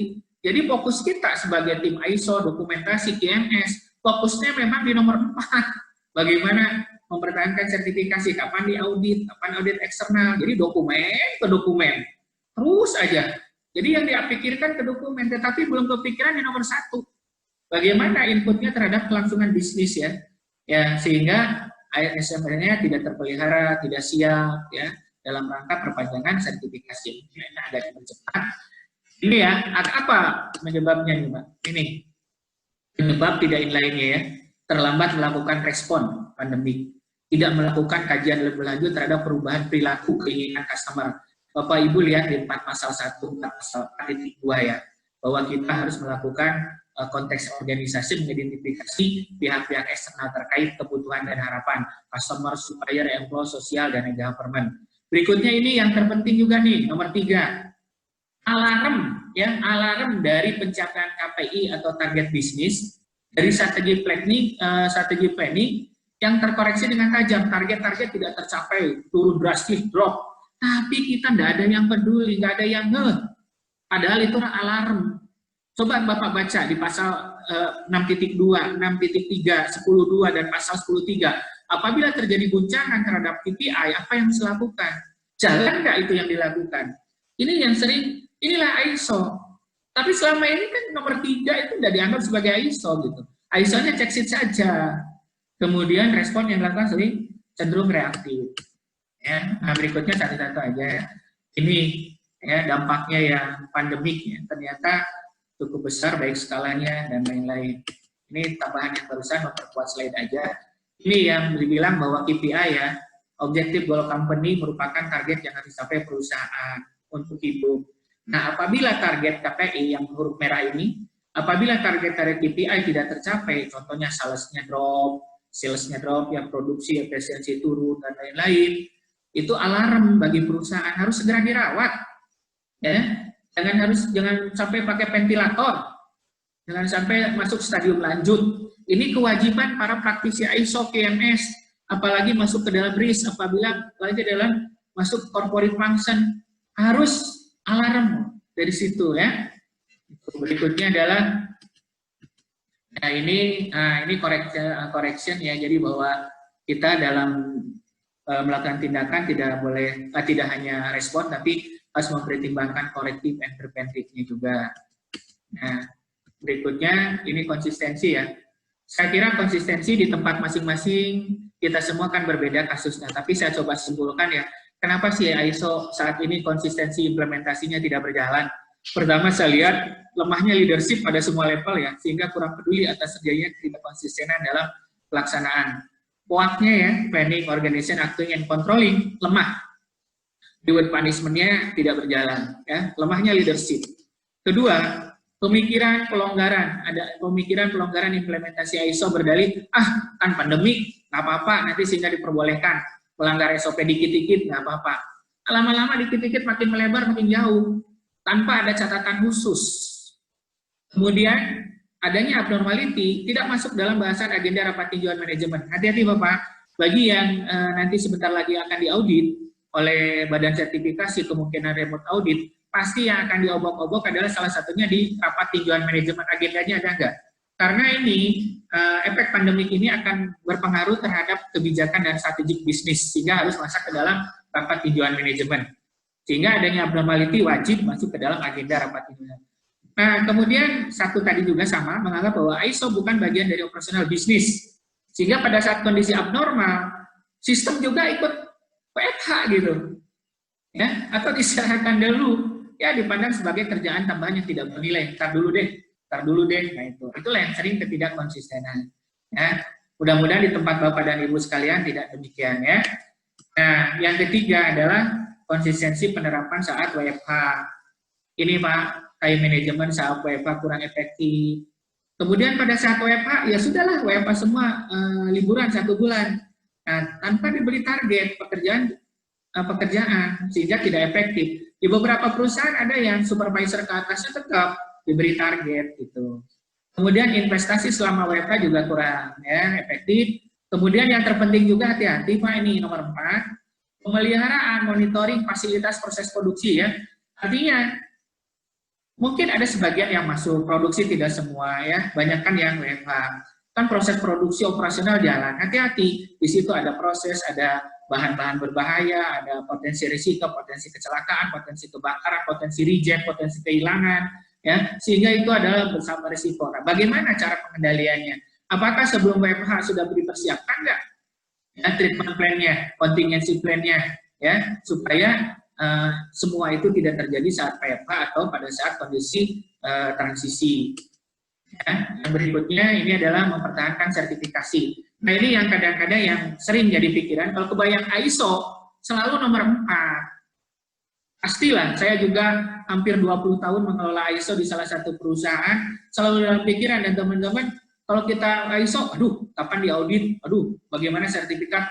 Jadi fokus kita sebagai tim ISO, dokumentasi, QMS, fokusnya memang di nomor 4. Bagaimana mempertahankan sertifikasi, kapan diaudit, kapan audit eksternal. Jadi dokumen ke dokumen. Terus aja. Jadi yang dipikirkan ke dokumen, tetapi belum kepikiran di nomor 1. Bagaimana inputnya terhadap kelangsungan bisnis ya, sehingga ASMR-nya tidak terpelihara, tidak siap ya dalam rangka perpanjangan sertifikasi. Ini ada yang cepat. Ini ya, apa penyebabnya nih Mbak? Ini penyebab tidak inline-nya ya, terlambat melakukan respon pandemi, tidak melakukan kajian lebih lanjut terhadap perubahan perilaku keinginan customer. Bapak Ibu lihat di 4 pasal 1, 4 pasal 4.2 ya, bahwa kita harus melakukan konteks organisasi, mengidentifikasi pihak-pihak eksternal terkait kebutuhan dan harapan customer, supplier, employee, sosial, dan government. Berikutnya ini yang terpenting juga nih, nomor 3, alarm ya, alarm dari pencapaian KPI atau target bisnis dari strategi planning yang terkoreksi dengan tajam, target-target tidak tercapai, turun drastis, drop, tapi kita tidak ada yang peduli, nggak ada yang padahal itu alarm. Coba Bapak baca di pasal 6.2, 6.3, 10.2, dan pasal 10.3. Apabila terjadi guncangan terhadap KPI, apa yang harus dilakukan? Jalan nggak itu yang dilakukan? Ini yang sering, inilah ISO. Tapi selama ini kan nomor 3 itu tidak dianggap sebagai ISO gitu. ISO-nya check sheet saja. Kemudian respon yang dilakukan sering cenderung reaktif. Ya, nah berikutnya satu-satu aja ya. Ini ya dampaknya yang pandemik ya. Ternyata cukup besar baik skalanya dan lain-lain. Ini tambahan yang barusan, memperkuat slide aja. Ini yang dibilang bahwa KPI ya, Objective Goal Company merupakan target yang harus dicapai perusahaan untuk hidup. Nah, apabila target KPI yang huruf merah ini, apabila target KPI tidak tercapai, contohnya salesnya drop, yang produksi efisiensi turun dan lain-lain, itu alarm bagi perusahaan, harus segera dirawat. Ya. Jangan sampai pakai ventilator, jangan sampai masuk stadium lanjut. Ini kewajiban para praktisi ISO, QMS, apalagi masuk ke dalam risk, apabila lagi dalam masuk corporate function, harus alarm dari situ ya. Berikutnya adalah Nah, ini correction ya, jadi bahwa kita dalam melakukan tindakan tidak hanya respon, tapi harus mempertimbangkan korektif and preventifnya juga. Nah, berikutnya ini konsistensi ya. Saya kira konsistensi di tempat masing-masing kita semua kan berbeda kasusnya, tapi saya coba simpulkan ya, kenapa sih ISO saat ini konsistensi implementasinya tidak berjalan? Pertama, saya lihat lemahnya leadership pada semua level ya, sehingga kurang peduli atas terjadinya ketidakkonsistenan dalam pelaksanaan. POAK-nya ya, planning, organization, acting, and controlling, lemah. Reward punishment-nya tidak berjalan, ya, lemahnya leadership. Kedua, pemikiran pelonggaran, ada pemikiran pelonggaran implementasi ISO berdalih, kan pandemik, nggak apa-apa, nanti sehingga diperbolehkan, melanggar SOP dikit-dikit, nggak apa-apa. Lama-lama dikit-dikit makin melebar, makin jauh, tanpa ada catatan khusus. Kemudian, adanya abnormality tidak masuk dalam bahasan agenda rapat tinjauan manajemen. Hati-hati Bapak, bagi yang nanti sebentar lagi akan diaudit oleh badan sertifikasi kemungkinan remote audit, pasti yang akan diobok-obok adalah salah satunya di rapat tinjauan manajemen, agendanya ada enggak? Karena ini, efek pandemik ini akan berpengaruh terhadap kebijakan dan strategik bisnis, sehingga harus masuk ke dalam rapat tinjauan manajemen. Sehingga adanya abnormality wajib masuk ke dalam agenda rapat tinjauan. Nah, kemudian satu tadi juga sama, menganggap bahwa ISO bukan bagian dari operasional bisnis. Sehingga pada saat kondisi abnormal, sistem juga ikut WFH gitu. Ya, atau diserahkan dulu, ya dipandang sebagai kerjaan tambahan yang tidak bernilai. Ntar dulu deh. Nah itulah yang sering ketidakkonsistenan. Ya, mudah-mudahan di tempat Bapak dan Ibu sekalian tidak demikian ya. Nah, yang ketiga adalah konsistensi penerapan saat WFH. Ini Pak, time management saat WFH kurang efektif. Kemudian pada saat WFH, ya sudahlah WFH semua liburan 1 bulan. Nah, tanpa diberi target pekerjaan sehingga tidak efektif. Di beberapa perusahaan ada yang supervisor ke atasnya tetap diberi target gitu. Kemudian investasi selama WFH juga kurang ya efektif. Kemudian yang terpenting juga hati-hati Pak, ini nomor 4, pemeliharaan monitoring fasilitas proses produksi ya. Artinya mungkin ada sebagian yang masuk produksi, tidak semua ya. Banyak kan yang WFH. Kan proses produksi operasional jalan. Hati-hati, di situ ada proses, ada bahan-bahan berbahaya, ada potensi risiko, potensi kecelakaan, potensi kebakaran, potensi reject, potensi kehilangan, ya, sehingga itu adalah bersama risiko. Nah, bagaimana cara pengendaliannya? Apakah sebelum WFH sudah dipersiapkan nggak? Ya, treatment plan-nya, contingency plan-nya, ya, supaya semua itu tidak terjadi saat WFH atau pada saat kondisi transisi. Ya, yang berikutnya ini adalah mempertahankan sertifikasi. Nah ini yang kadang-kadang yang sering jadi pikiran, kalau kebayang ISO selalu nomor 4. Pastilah, saya juga hampir 20 tahun mengelola ISO di salah satu perusahaan, selalu dalam pikiran dan teman-teman, kalau kita ISO, aduh kapan diaudit, aduh bagaimana sertifikat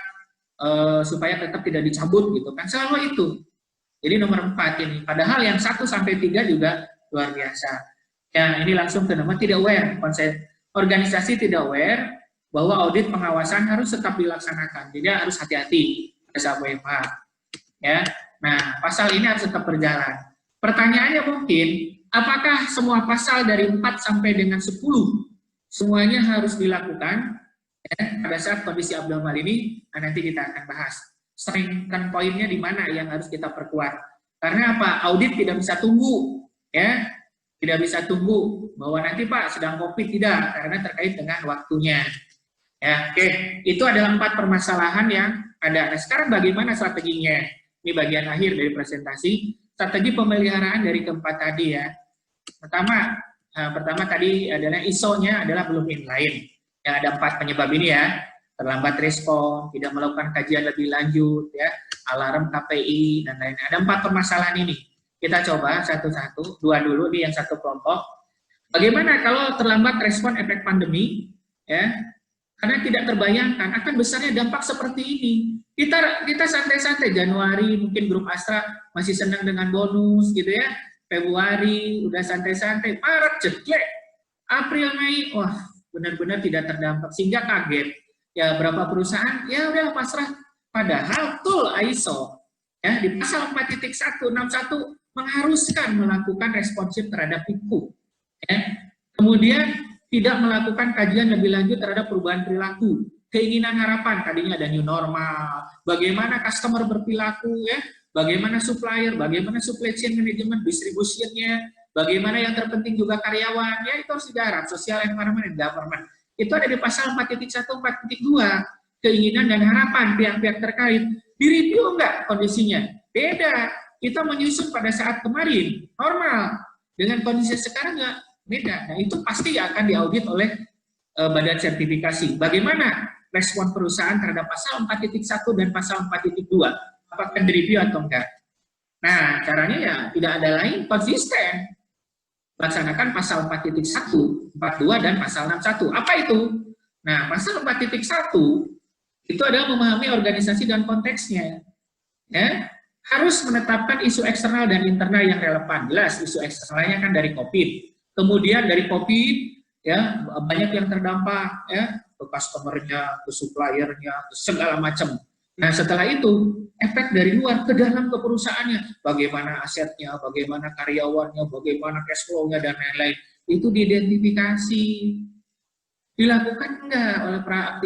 supaya tetap tidak dicabut gitu kan, selalu itu. Jadi nomor 4 ini, padahal yang 1 sampai 3 juga luar biasa. Ya, ini langsung ke nomor tidak aware, konsep organisasi tidak aware bahwa audit pengawasan harus tetap dilaksanakan. Jadi harus hati-hati pada saat WFH. Ya. Nah, pasal ini harus tetap berjalan. Pertanyaannya mungkin, apakah semua pasal dari 4 sampai dengan 10 semuanya harus dilakukan ya, pada saat kondisi abnormal ini? Nah, nanti kita akan bahas. Strengthen poinnya di mana yang harus kita perkuat. Karena apa? Audit tidak bisa tunggu, ya. Tidak bisa tunggu bahwa nanti Pak sedang COVID, tidak, karena terkait dengan waktunya. Ya, oke, itu adalah 4 permasalahan yang ada. Nah, sekarang bagaimana strateginya? Ini bagian akhir dari presentasi. Strategi pemeliharaan dari keempat tadi ya. Pertama tadi adalah ISO-nya adalah belum inline. Yang ada 4 penyebab ini ya. Terlambat respon, tidak melakukan kajian lebih lanjut, ya, alarm KPI dan lain-lain. Ada 4 permasalahan ini. Kita coba satu-satu, 2 dulu di yang satu kelompok. Bagaimana kalau terlambat respon efek pandemi, ya? Karena tidak terbayangkan akan besarnya dampak seperti ini. Kita santai-santai Januari mungkin grup Astra masih senang dengan bonus gitu ya. Februari udah santai-santai, Maret jeglek, April Mei wah benar-benar tidak terdampak sehingga kaget. Ya berapa perusahaan ya udah pasrah. Padahal tool ISO ya di pasal 4.161 mengharuskan melakukan responsif terhadap IKU. Ya. Kemudian tidak melakukan kajian lebih lanjut terhadap perubahan perilaku, keinginan harapan, tadinya ada new normal, bagaimana customer berperilaku, ya, bagaimana supplier, bagaimana supply chain management, distributionnya, bagaimana yang terpenting juga karyawan, ya itu harus digarap, social environment and government. Itu ada di pasal 4.1, 4.2, keinginan dan harapan pihak-pihak terkait. Direview enggak kondisinya? Beda. Kita menyusun pada saat kemarin, normal. Dengan kondisi sekarang enggak, beda. Nah itu pasti akan diaudit oleh badan sertifikasi. Bagaimana respon perusahaan terhadap pasal 4.1 dan pasal 4.2? Apakah direview atau enggak? Nah, caranya ya tidak ada lain, konsisten. Laksanakan pasal 4.1, 42, dan pasal 61. Apa itu? Nah, pasal 4.1 itu adalah memahami organisasi dan konteksnya. Ya, harus menetapkan isu eksternal dan internal yang relevan. Jelas, isu eksternalnya kan dari COVID. Kemudian dari COVID, ya banyak yang terdampak, ya, ke customer-nya, ke supplier-nya, ke segala macam. Nah, setelah itu, efek dari luar ke dalam ke perusahaannya, bagaimana asetnya, bagaimana karyawannya, bagaimana cash flow-nya, dan lain-lain. Itu diidentifikasi. Dilakukan enggak oleh para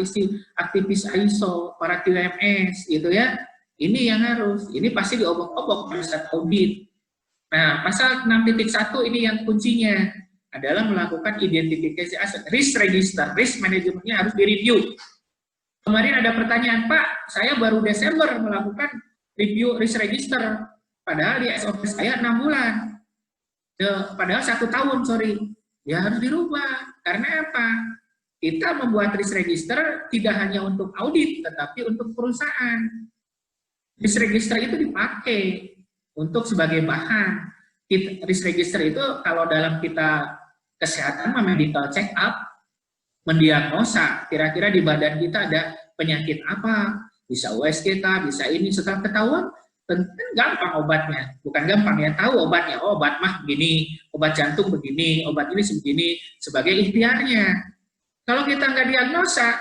aktivis ISO, para QMS, gitu ya. Ini yang harus, ini pasti diobok-obok pada saat audit. Nah, pasal 6.1 ini yang kuncinya adalah melakukan identifikasi aset. Risk register, risk manajemennya harus direview. Kemarin ada pertanyaan, Pak, saya baru Desember melakukan review risk register, padahal di SOP saya 6 bulan, padahal 1 tahun, sorry. Ya harus dirubah, karena apa? Kita membuat risk register tidak hanya untuk audit, tetapi untuk perusahaan. Risk register itu dipakai untuk sebagai bahan. Risk register itu kalau dalam kita kesehatan, medical check up, mendiagnosa kira-kira di badan kita ada penyakit apa, bisa USG kita, bisa ini, setelah ketahuan tentu gampang obatnya, bukan gampang ya, tahu obatnya, oh, obat mah begini, obat jantung begini, obat ini sebegini, sebagai ikhtiarnya. Kalau kita nggak diagnosa,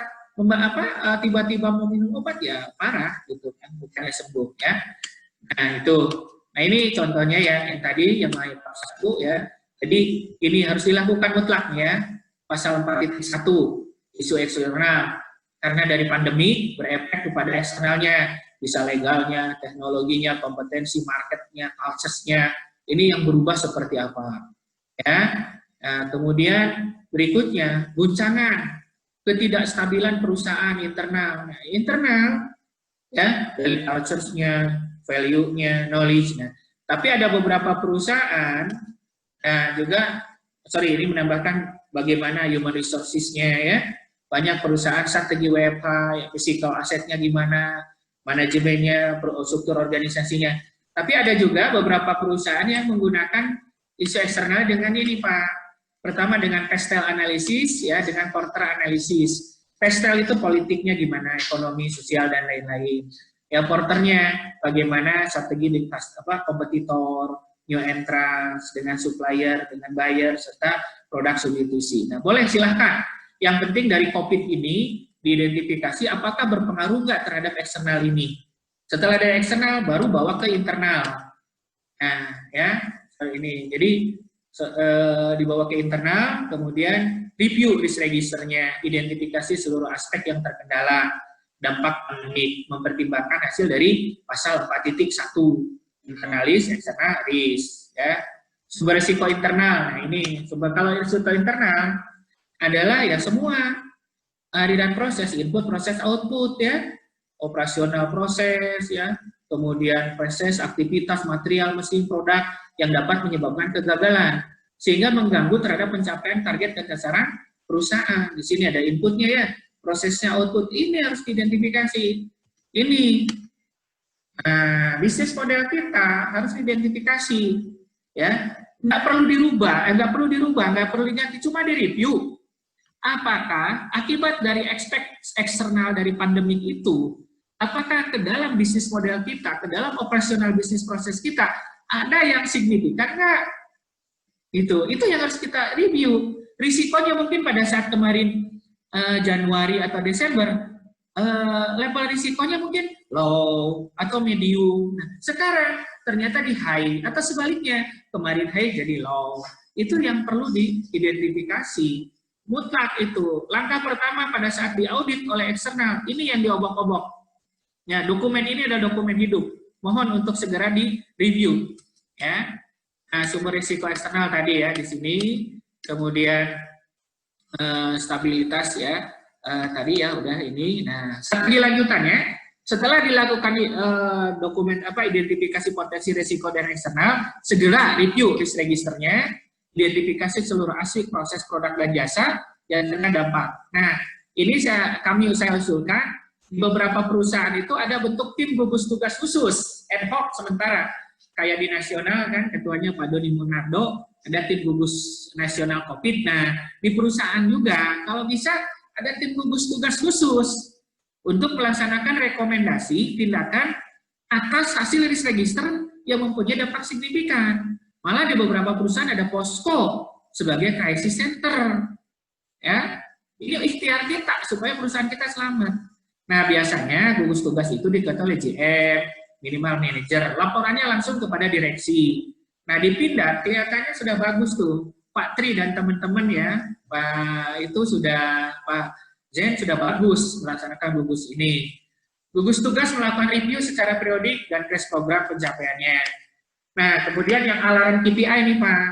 tiba-tiba mau minum obat ya parah gitu kan, bukannya sembuh ya. Nah itu, nah ini contohnya ya yang tadi yang lain satu ya. Jadi ini harus dilakukan mutlak ya. Pasal 4.1, isu eksternal, karena dari pandemi berefek kepada eksternalnya, bisa legalnya, teknologinya, kompetensi, marketnya, culture-nya, ini yang berubah seperti apa. Ya. Nah, kemudian berikutnya, guncangan, ketidakstabilan perusahaan internal. Nah, internal, ya, dari culture-nya, value-nya, knowledge-nya. Tapi ada beberapa perusahaan, nah juga, sorry, ini menambahkan bagaimana human resources-nya ya, banyak perusahaan strategi WFH, ya, physical asetnya gimana, manajemennya, struktur organisasinya. Tapi ada juga beberapa perusahaan yang menggunakan isu eksternal dengan ini Pak. Pertama dengan pestel analisis, ya, dengan porter analisis. Pestel itu politiknya gimana, ekonomi, sosial, dan lain-lain. Ya, porternya bagaimana strategi di kompetitor, new entrants, dengan supplier, dengan buyer, serta produk substitusi. Nah, boleh silahkan. Yang penting dari COVID ini, diidentifikasi apakah berpengaruh nggak terhadap eksternal ini. Setelah dari eksternal, baru bawa ke internal. Nah, ya, ini. Jadi, dibawa ke internal, kemudian review risk registernya, identifikasi seluruh aspek yang terkendala, dampak pandemik, mempertimbangkan hasil dari pasal 4.1, internalis, eksternal, risk, ya. Sumber risiko internal, nah ini kalau risiko internal adalah ya semua aliran proses, input, proses, output ya, operasional proses ya, kemudian proses, aktivitas, material, mesin, produk yang dapat menyebabkan kegagalan sehingga mengganggu terhadap pencapaian target dan sasaran perusahaan. Di sini ada inputnya ya, prosesnya, output, ini harus diidentifikasi. Ini bisnis model kita harus diidentifikasi. Ya, nggak perlu dirubah, nggak perlu diganti, cuma direview. Apakah akibat dari eksternal dari pandemik itu, apakah ke dalam bisnis model kita, ke dalam operasional bisnis proses kita, ada yang signifikan nggak? Itu yang harus kita review. Risikonya mungkin pada saat kemarin Januari atau Desember, level risikonya mungkin low atau medium. Nah, sekarang ternyata di high atau sebaliknya, kemarin high jadi low. Itu yang perlu diidentifikasi. mutlak itu. Langkah pertama pada saat diaudit oleh eksternal, ini yang diobok-obok. Ya, dokumen ini adalah dokumen hidup. Mohon untuk segera di-review. Ya. Nah, sumber risiko eksternal tadi ya di sini. Kemudian stabilitas ya. Tadi ya udah ini. Nah, strategi lanjutannya, setelah dilakukan dokumen identifikasi potensi risiko dan eksternal, segera review risk registernya, identifikasi seluruh aspek proses produk dan jasa yang kena dampak. Nah, ini saya usulkan di beberapa perusahaan itu ada bentuk tim gugus tugas khusus ad hoc sementara. Kayak di nasional kan ketuanya Pak Doni Munardo, ada tim gugus nasional COVID. Nah, di perusahaan juga kalau bisa ada tim gugus tugas khusus untuk melaksanakan rekomendasi tindakan atas hasil risk register yang mempunyai dampak signifikan. Malah di beberapa perusahaan ada posko sebagai crisis center. Ya, ini ikhtiar kita supaya perusahaan kita selamat. Nah, biasanya gugus tugas itu diketuai oleh GM, minimal manajer, laporannya langsung kepada direksi. Nah, di Pindad kelihatannya sudah bagus tuh, Pak Tri dan teman-teman ya, Pak Zen sudah bagus melaksanakan gugus ini. Gugus tugas melakukan review secara periodik dan crash program pencapaiannya. Nah, kemudian yang alarm KPI nih Pak,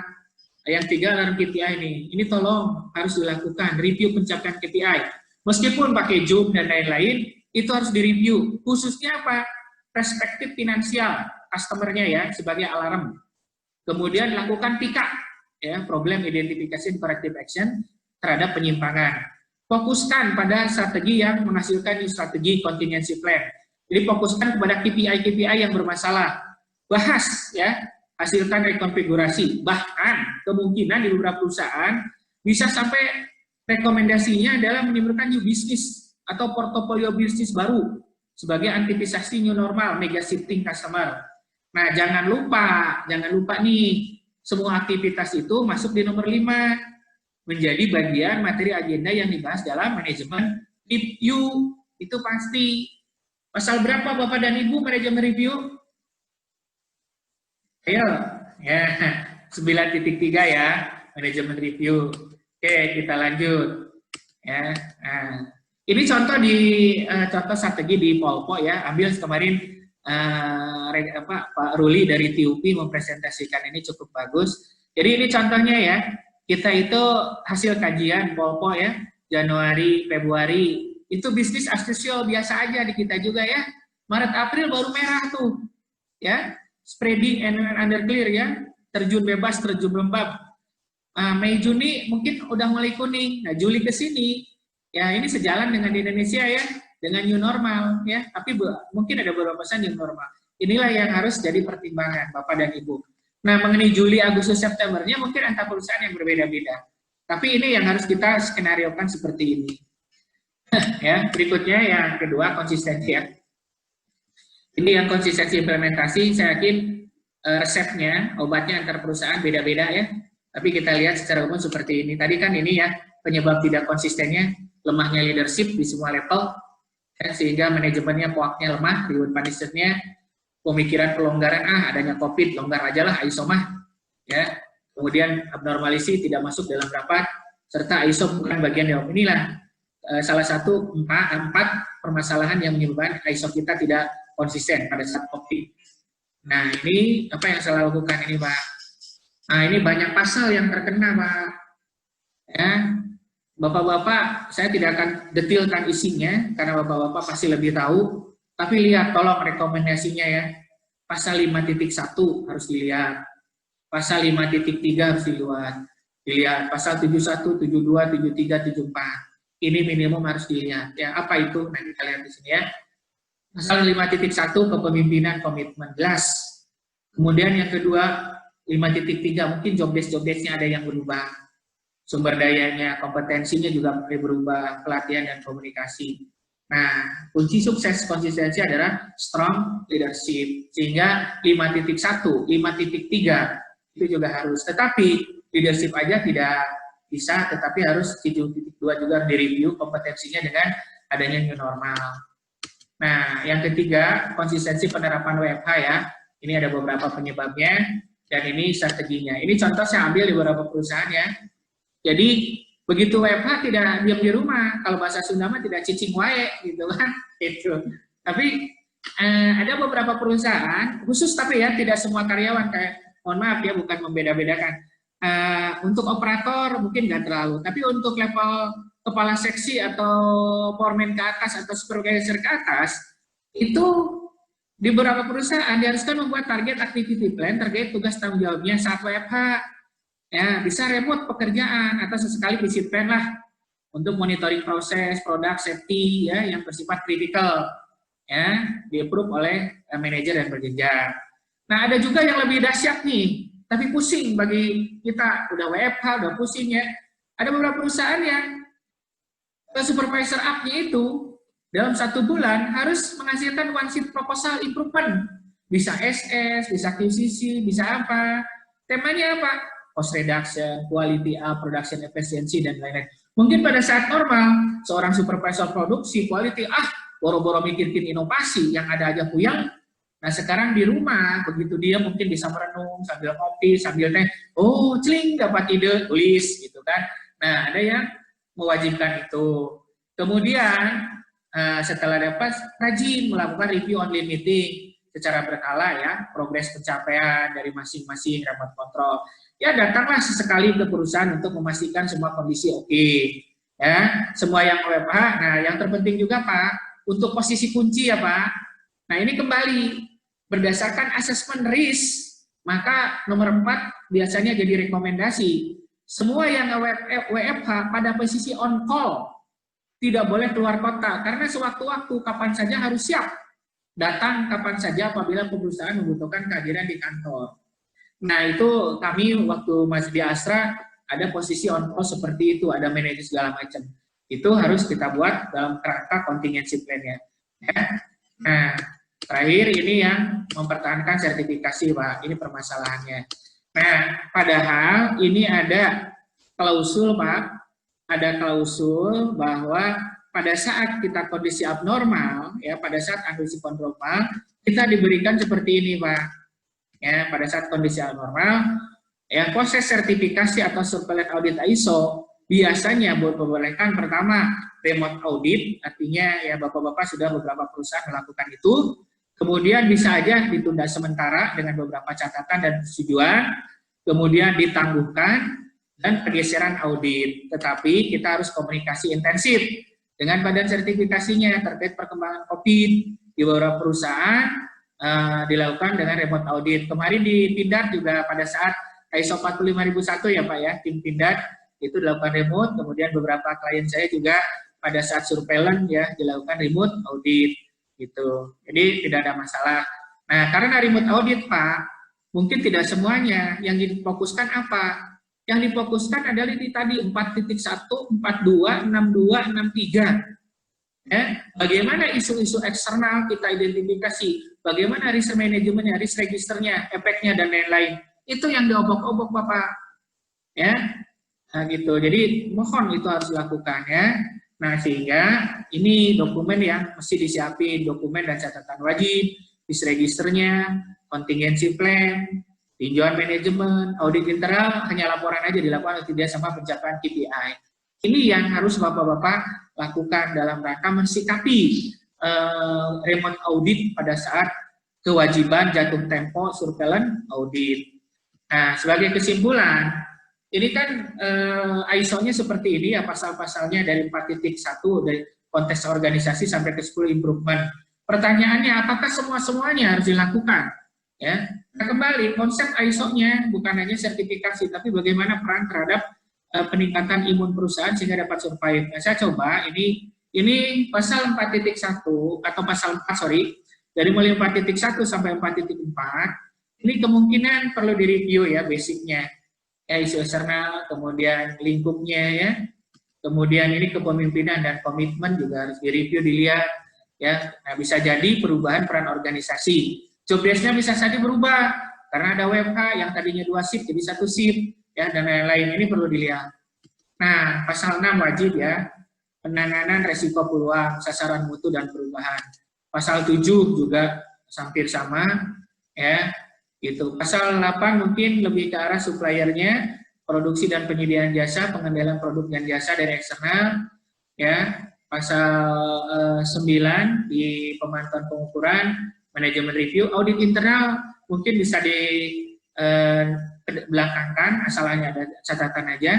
yang 3 alarm KPI ini tolong harus dilakukan review pencapaian KPI. Meskipun pakai Zoom dan lain-lain, itu harus direview. Khususnya apa? Perspektif finansial customer-nya ya, sebagai alarm. Kemudian lakukan PIKA, ya, problem identification corrective action terhadap penyimpangan. Fokuskan pada strategi yang menghasilkan strategi contingency plan. Jadi fokuskan kepada KPI-KPI yang bermasalah. Bahas, ya, hasilkan rekonfigurasi. Bahkan kemungkinan di beberapa perusahaan bisa sampai rekomendasinya adalah menimbulkan new business atau portofolio bisnis baru sebagai antisipasi new normal, mega shifting customer. Nah, jangan lupa nih, semua aktivitas itu masuk di nomor 5, menjadi bagian materi agenda yang dibahas dalam manajemen review. Itu pasti. Pasal berapa Bapak dan Ibu manajemen review? Ayo, ya, 9.3 ya, manajemen review. Oke, kita lanjut. Ya, nah, ini contoh contoh strategi di Polpo ya. Ambil kemarin Pak Ruli dari TUP mempresentasikan ini cukup bagus. Jadi ini contohnya ya. Kita itu hasil kajian Polpo ya, Januari, Februari. Itu bisnis as usual biasa aja di kita juga ya. Maret, April baru merah tuh. Ya, spreading and under clear ya. Terjun bebas, terjun lembab. Mei, Juni mungkin udah mulai kuning. Nah, Juli ke sini, ya ini sejalan dengan di Indonesia ya, dengan new normal ya. Tapi mungkin ada beberapa pesan new normal. Inilah yang harus jadi pertimbangan Bapak dan Ibu. Nah, mengenai Juli, Agustus, Septembernya mungkin antar perusahaan yang berbeda-beda. Tapi ini yang harus kita skenariokan seperti ini. Ya, berikutnya yang kedua konsistensi ya. Ini yang konsistensi implementasi, saya yakin resepnya, obatnya antar perusahaan beda-beda ya. Tapi kita lihat secara umum seperti ini. Tadi kan ini ya, penyebab tidak konsistennya, lemahnya leadership di semua level, ya, sehingga manajemennya POAK-nya lemah, reward punishment-nya, pemikiran pelonggaran, adanya COVID, longgar aja lah ISO mah. Ya. Kemudian abnormalisi tidak masuk dalam rapat, serta ISO bukan bagian dari inilah. Salah satu 4 permasalahan yang menyebabkan ISO kita tidak konsisten pada saat COVID. Nah, ini apa yang saya lakukan ini Pak? Nah, ini banyak pasal yang terkena, Pak. Ya, Bapak-bapak, saya tidak akan detailkan isinya, karena Bapak-bapak pasti lebih tahu. Tapi lihat, tolong rekomendasinya ya. Pasal 5.1 harus dilihat. Pasal 5.3 harus dilihat. Pasal 71, 72, 73, 74. Ini minimum harus dilihat. Ya, apa itu? Nah, kita lihat di sini ya. Pasal 5.1 kepemimpinan komitmen jelas. Kemudian yang kedua 5.3 mungkin job desk-nya ada yang berubah, sumber dayanya, kompetensinya juga mulai berubah, pelatihan dan komunikasi. Nah, kunci sukses konsistensi adalah strong leadership, sehingga 5.1, 5.3 itu juga harus. Tetapi leadership aja tidak bisa, tetapi harus 7.2 juga direview kompetensinya dengan adanya new normal. Nah, yang ketiga konsistensi penerapan WFH ya. Ini ada beberapa penyebabnya. Dan ini strateginya. Ini contoh saya ambil di beberapa perusahaan ya. Jadi Begitu WFH tidak diam di rumah, kalau bahasa Sunda mah tidak cicing wae gitu kan, itu. Tapi ada beberapa perusahaan khusus, tapi ya tidak semua karyawan, kayak mohon maaf ya, bukan membeda-bedakan. Untuk operator mungkin nggak terlalu, tapi untuk level kepala seksi atau foreman ke atas atau supervisor ke atas, itu di beberapa perusahaan diharuskan membuat target activity plan, target tugas tanggung jawabnya saat WFH. Ya, bisa remote pekerjaan atau sesekali visit plan lah untuk monitoring proses, produk, safety ya yang bersifat kritikal ya, di-approve oleh manajer dan berjenjang. Nah, ada juga yang lebih dahsyat nih, tapi pusing bagi kita, udah WFH, udah pusing ya. Ada beberapa perusahaan yang supervisor up-nya itu dalam 1 bulan harus menghasilkan one sheet proposal improvement. Bisa SS, bisa QCC, bisa apa. Temanya apa? Cost reduction, quality up, production efficiency, dan lain-lain. Mungkin pada saat normal, seorang supervisor produksi, quality, boro-boro mikirin inovasi, yang ada aja puyang. Nah, sekarang di rumah, begitu dia mungkin bisa merenung, sambil kopi, sambil teh, oh, celing, dapat ide, tulis, gitu kan. Nah, ada yang mewajibkan itu. Kemudian, setelah dapat, rajin melakukan review online meeting, secara berkala ya, progres pencapaian dari masing-masing remote control. Ya, datanglah sesekali ke perusahaan untuk memastikan semua kondisi oke. Ya, semua yang WFH. Nah, yang terpenting juga Pak, untuk posisi kunci ya Pak. Nah, ini kembali berdasarkan asesmen risk, maka nomor 4 biasanya jadi rekomendasi. Semua yang WFH pada posisi on call tidak boleh keluar kota, karena sewaktu-waktu kapan saja harus siap. Datang kapan saja apabila perusahaan membutuhkan kehadiran di kantor. Nah, itu kami waktu masih di Astra ada posisi on call seperti itu, ada manajer segala macam. Itu harus kita buat dalam kerangka contingency plan-nya. Ya. Nah, terakhir ini yang mempertahankan sertifikasi, Pak. Ini permasalahannya. Nah, padahal ini ada klausul, Pak. Ada klausul bahwa pada saat kita kondisi abnormal, ya pada saat kondisi abnormal, kita diberikan seperti ini, Pak. Ya, pada saat kondisi abnormal, ya proses sertifikasi atau surveillance audit ISO biasanya membolehkan pertama remote audit, artinya ya Bapak-bapak sudah beberapa perusahaan melakukan itu, kemudian bisa aja ditunda sementara dengan beberapa catatan dan persetujuan, kemudian ditangguhkan dan pergeseran audit. Tetapi kita harus komunikasi intensif dengan badan sertifikasinya terkait perkembangan COVID di beberapa perusahaan dilakukan dengan remote audit. Kemarin di Pindad juga pada saat ISO 45001 ya Pak ya, tim Pindad itu dilakukan remote, kemudian beberapa klien saya juga pada saat surveillance ya dilakukan remote audit gitu. Jadi tidak ada masalah. Nah, karena remote audit Pak, mungkin tidak semuanya yang difokuskan apa? Yang difokuskan adalah di tadi 4.1, 42, 62, 63. Ya, bagaimana isu-isu eksternal kita identifikasi, bagaimana risk manajemennya, risk registernya, efeknya dan lain-lain. Itu yang diobok-obok Bapak. Ya, nah gitu. Jadi mohon itu harus dilakukan ya. Nah sehingga ini dokumen yang mesti disiapin, dokumen dan catatan wajib, risk registernya, contingency plan, tinjauan manajemen, audit internal hanya laporan aja dilakukan tidak sama pencapaian KPI. Ini yang harus Bapak-bapak lakukan dalam rangka mensikapi remote audit pada saat kewajiban jatuh tempo surveillance audit. Nah, sebagai kesimpulan, ini kan ISO-nya seperti ini ya, pasal-pasalnya dari 4.1 dari konteks organisasi sampai ke 10 improvement. Pertanyaannya, apakah semuanya harus dilakukan? Ya, nah, kembali konsep ISO-nya bukan hanya sertifikasi, tapi bagaimana peran terhadap peningkatan imun perusahaan sehingga dapat survive. Nah, saya coba ini pasal 4.1 atau pasal 4 dari mulai 4.1 sampai 4.4 ini kemungkinan perlu direview ya basicnya ya, isu eksternal, kemudian lingkupnya ya, kemudian ini kepemimpinan dan komitmen juga harus direview, dilihat ya. Nah, bisa jadi perubahan peran organisasi, job desk-nya bisa saja berubah karena ada WFH yang tadinya 2 shift jadi 1 shift ya, dan lain-lain. Ini perlu dilihat. Nah, pasal 6 wajib ya, penanganan resiko peluang, sasaran mutu dan perubahan. Pasal 7 juga hampir sama ya, gitu. Pasal 8 mungkin lebih ke arah suppliernya, produksi dan penyediaan jasa, pengendalian produk dan jasa dari eksternal, ya. Pasal 9 di pemantauan pengukuran, manajemen review, audit internal mungkin bisa di belakangkan, asal hanya ada catatan aja,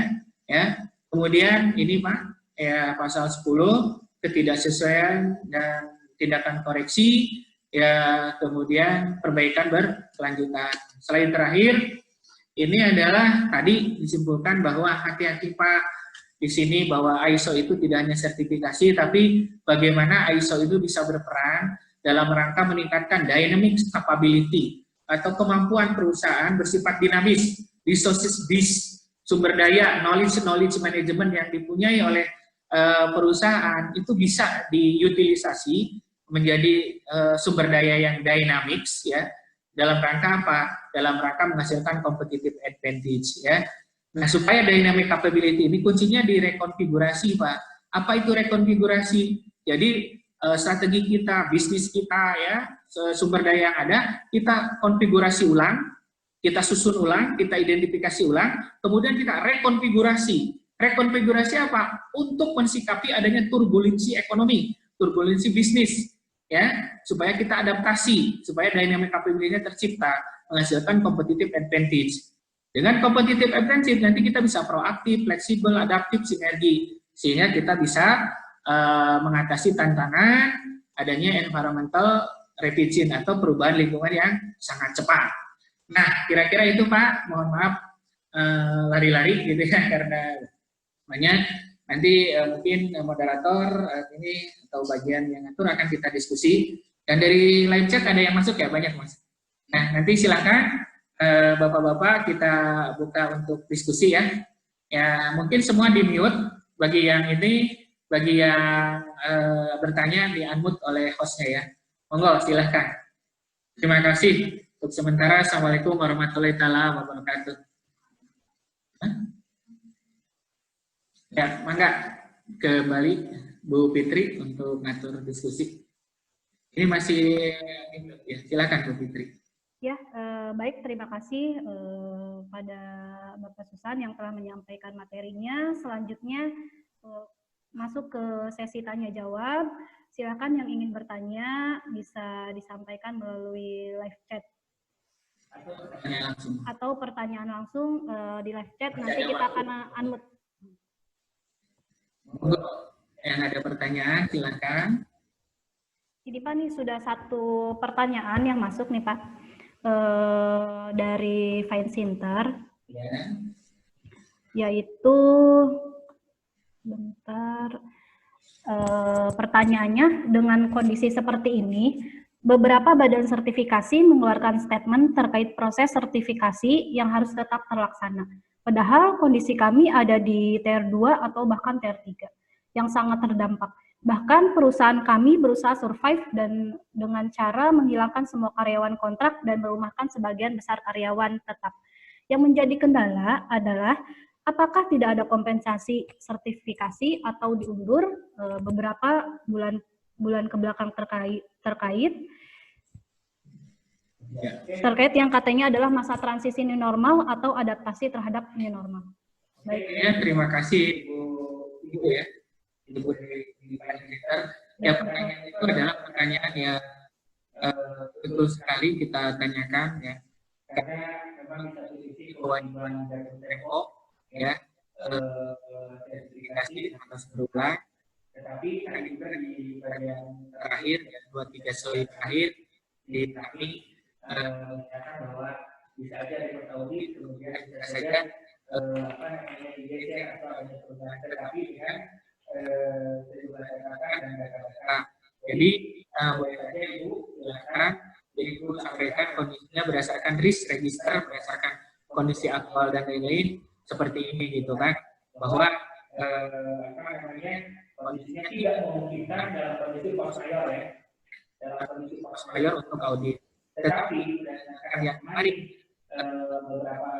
ya. Kemudian ini Pak, ya pasal 10 ketidaksesuaian dan tindakan koreksi, ya kemudian perbaikan berkelanjutan. Selain terakhir, ini adalah tadi disimpulkan bahwa hati-hati Pak di sini bahwa ISO itu tidak hanya sertifikasi, tapi bagaimana ISO itu bisa berperan dalam rangka meningkatkan dynamic capability atau kemampuan perusahaan bersifat dinamis, resources based, sumber daya, knowledge management yang dipunyai oleh perusahaan itu bisa diutilisasi menjadi sumber daya yang dynamics, ya, dalam rangka apa? Dalam rangka menghasilkan competitive advantage, ya. Nah, supaya dynamic capability ini kuncinya di rekonfigurasi, Pak. Apa itu rekonfigurasi? Jadi strategi kita, bisnis kita, ya, sumber daya yang ada, kita konfigurasi ulang, kita susun ulang, kita identifikasi ulang, kemudian kita rekonfigurasi. Rekonfigurasi apa? Untuk mensikapi adanya turbulensi ekonomi, turbulensi bisnis, ya, supaya kita adaptasi, supaya dynamic capability-nya tercipta, menghasilkan competitive advantage. Dengan competitive advantage nanti kita bisa proaktif, fleksibel, adaptif, sinergi, sehingga kita bisa mengatasi tantangan adanya environmental revision atau perubahan lingkungan yang sangat cepat. Nah, kira-kira itu Pak, mohon maaf lari-lari gitu ya, karena banyak nanti mungkin moderator ini atau bagian yang ngatur akan kita diskusi. Dan dari live chat ada yang masuk ya, banyak Mas. Nah, nanti silakan Bapak-bapak kita buka untuk diskusi ya. Ya, mungkin semua di-mute bagi yang ini, bagi yang bertanya di-unmute oleh hostnya ya. Monggo, silahkan. Terima kasih. Untuk sementara, Assalamualaikum warahmatullahi wabarakatuh. Ya, mangga kembali Bu Fitri untuk ngatur diskusi. Ini masih, ya, silakan Bu Fitri. Ya, baik, terima kasih pada Bapak Susan yang telah menyampaikan materinya. Selanjutnya masuk ke sesi tanya jawab. Silakan yang ingin bertanya bisa disampaikan melalui live chat atau pertanyaan langsung di live chat. Nanti kita akan unmute. Yang ada pertanyaan silakan. Ini Pak, nih sudah satu pertanyaan yang masuk nih Pak. Dari Fine Center, yaitu bentar, pertanyaannya, dengan kondisi seperti ini, beberapa badan sertifikasi mengeluarkan statement terkait proses sertifikasi yang harus tetap terlaksana. Padahal kondisi kami ada di tier 2 atau bahkan tier 3 yang sangat terdampak. Bahkan perusahaan kami berusaha survive dan dengan cara menghilangkan semua karyawan kontrak dan merumahkan sebagian besar karyawan tetap. Yang menjadi kendala adalah apakah tidak ada kompensasi sertifikasi atau diundur beberapa bulan ke belakang terkait yang katanya adalah masa transisi new normal atau adaptasi terhadap new normal. Baik. Ya, terima kasih Ibu ya. Ibu di Center. Ya, pertanyaan itu adalah pertanyaan yang betul sekali kita tanyakan ya, karena memang di satu sisi kewajiban dari TMO ya sertifikasi atas berulang, tetapi kan juga di bagian terakhir ya 2-3 slide terakhir di kami menyatakan bahwa bisa aja report audit, kemudian bisa saja digeser atau ada perubahan, tetapi dengan sejumlah catatan dan data-data. Jadi boleh saja Ibu silakan, jadi Ibu sampaikan kondisinya berdasarkan risk register, berdasarkan kondisi aktual dan lain-lain seperti ini gitu kan, bahwa kondisinya tidak memungkinkan dalam kondisi force majeure ya, dalam kondisi force majeure untuk audit. Tetapi berdasarkan yang kemarin beberapa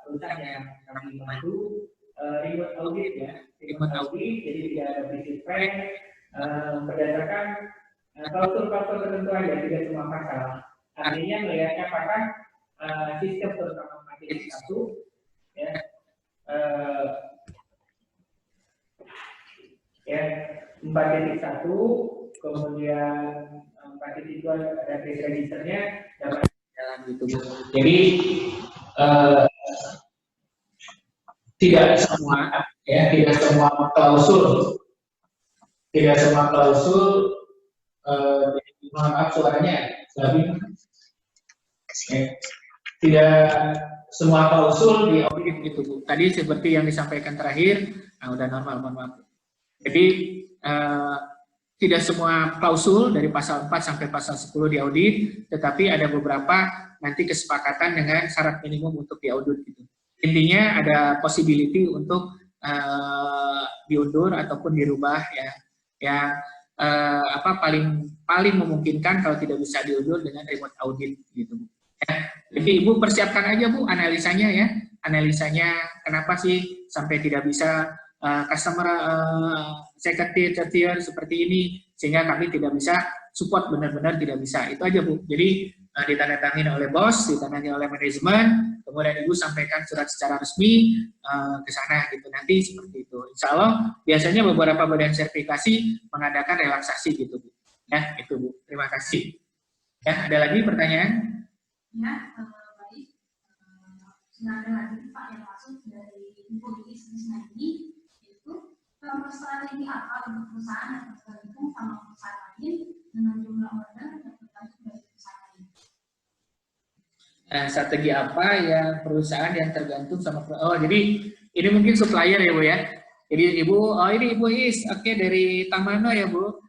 perusahaan yang kami bantu remote audit ya, remote audit, jadi tidak ada visit plan berdasarkan klausul-klausul tertentu aja, tidak semua pasal. Artinya melihatnya apakah sistem terutama materi 1 ya ya 4.1, kemudian 4.2 ada case registernya dapat jalan gitu. Jadi tidak semua tidak semua klausul maaf suaranya tidak semua klausul di audit gitu Bu. Tadi seperti yang disampaikan terakhir, udah normal, mohon maaf. Jadi tidak semua klausul dari pasal 4 sampai pasal 10 diaudit, tetapi ada beberapa nanti kesepakatan dengan syarat minimum untuk diaudit gitu. Intinya ada possibility untuk diundur ataupun dirubah ya. Yang paling memungkinkan kalau tidak bisa diundur dengan remote audit gitu. Ya. Jadi Ibu persiapkan aja Bu analisanya ya. Analisanya kenapa sih sampai tidak bisa customer second tier, third tier seperti ini, sehingga kami tidak bisa support, benar-benar tidak bisa. Itu aja Bu. Jadi ditandatangani oleh bos, ditandatangani oleh manajemen, kemudian Ibu sampaikan surat secara resmi ke sana gitu. Nanti seperti itu. Insya Allah biasanya beberapa badan sertifikasi mengadakan relaksasi gitu Bu. Ya, itu Bu. Terima kasih. Ya, ada lagi pertanyaan? Ya, baik. Sudah ada lagi Pak yang masuk dari info bisnis ini. Strategi apa untuk perusahaan yang tergantung sama perusahaan lain dengan jumlah order yang tergantung dari perusahaan lain? Strategi apa yang perusahaan yang tergantung sama jadi ini mungkin supplier ya Bu ya. Jadi Ibu, ini Ibu Is, oke dari Tamano ya Bu.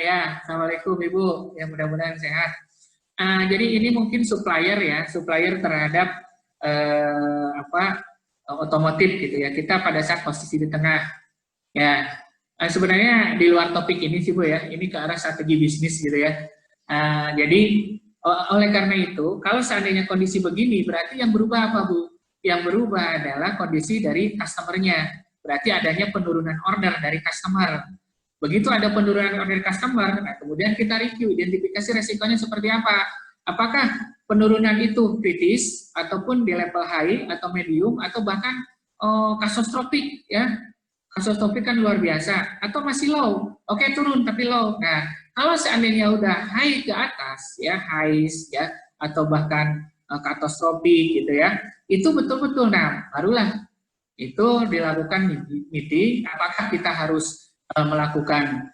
Ya, Assalamualaikum Ibu, yang mudah-mudahan sehat. Jadi ini mungkin supplier ya, supplier terhadap otomotif gitu ya. Kita pada saat posisi di tengah. Ya, sebenarnya di luar topik ini sih Bu ya, ini ke arah strategi bisnis gitu ya. Jadi oleh karena itu, kalau seandainya kondisi begini, berarti yang berubah apa Bu? Yang berubah adalah kondisi dari customer-nya. Berarti adanya penurunan order dari customer. Begitu ada penurunan order customer, nah kemudian kita review, identifikasi resikonya seperti apa. Apakah penurunan itu kritis, ataupun di level high, atau medium, atau bahkan katastrofik ya. Kasus topik kan luar biasa, atau masih low, oke turun tapi low. Nah, kalau seandainya udah high ke atas, ya high, ya, atau bahkan katastrofik gitu ya, itu betul-betul, nah barulah itu dilakukan meeting, apakah kita harus melakukan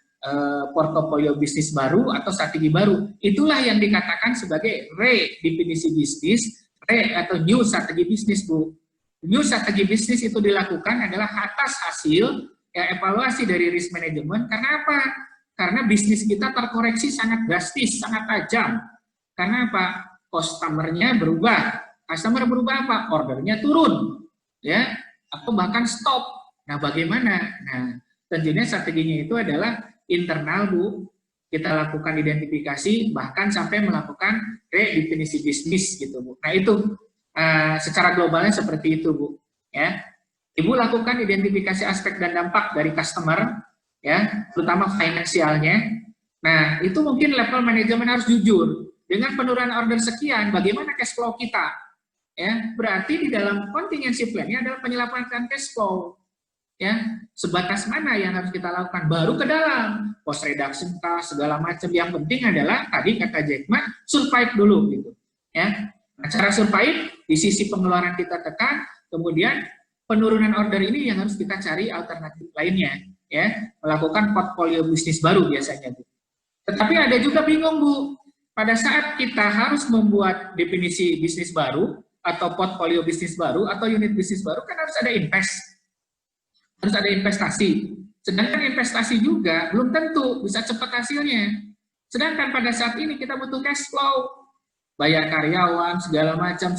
portofolio bisnis baru atau strategi baru. Itulah yang dikatakan sebagai redefinisi bisnis, atau new strategi bisnis Bu. New strategi bisnis itu dilakukan adalah atas hasil evaluasi dari risk management. Karena apa? Karena bisnis kita terkoreksi sangat drastis, sangat tajam. Karena apa? Customer-nya berubah. Customer berubah apa? Ordernya turun, ya, atau bahkan stop. Nah, bagaimana? Nah, tentunya strateginya itu adalah internal Bu. Kita lakukan identifikasi, bahkan sampai melakukan redefinisi bisnis gitu Bu. Nah itu. Secara globalnya seperti itu Bu ya. Ibu lakukan identifikasi aspek dan dampak dari customer ya, terutama finansialnya. Nah itu mungkin level manajemen harus jujur, dengan penurunan order sekian bagaimana cash flow kita ya. Berarti di dalam contingency plan-nya adalah penyelamatan cash flow ya, sebatas mana yang harus kita lakukan, baru ke dalam cost reduction cost segala macam. Yang penting adalah tadi kata Jack Ma, survive dulu gitu ya. Nah, cara survive di sisi pengeluaran kita tekan, kemudian penurunan order ini yang harus kita cari alternatif lainnya, ya, melakukan portfolio bisnis baru biasanya Bu. Tetapi ada juga bingung Bu, pada saat kita harus membuat definisi bisnis baru atau portfolio bisnis baru atau unit bisnis baru kan harus ada investasi. Sedangkan investasi juga belum tentu bisa cepat hasilnya. Sedangkan pada saat ini kita butuh cash flow. Bayar karyawan, segala macam,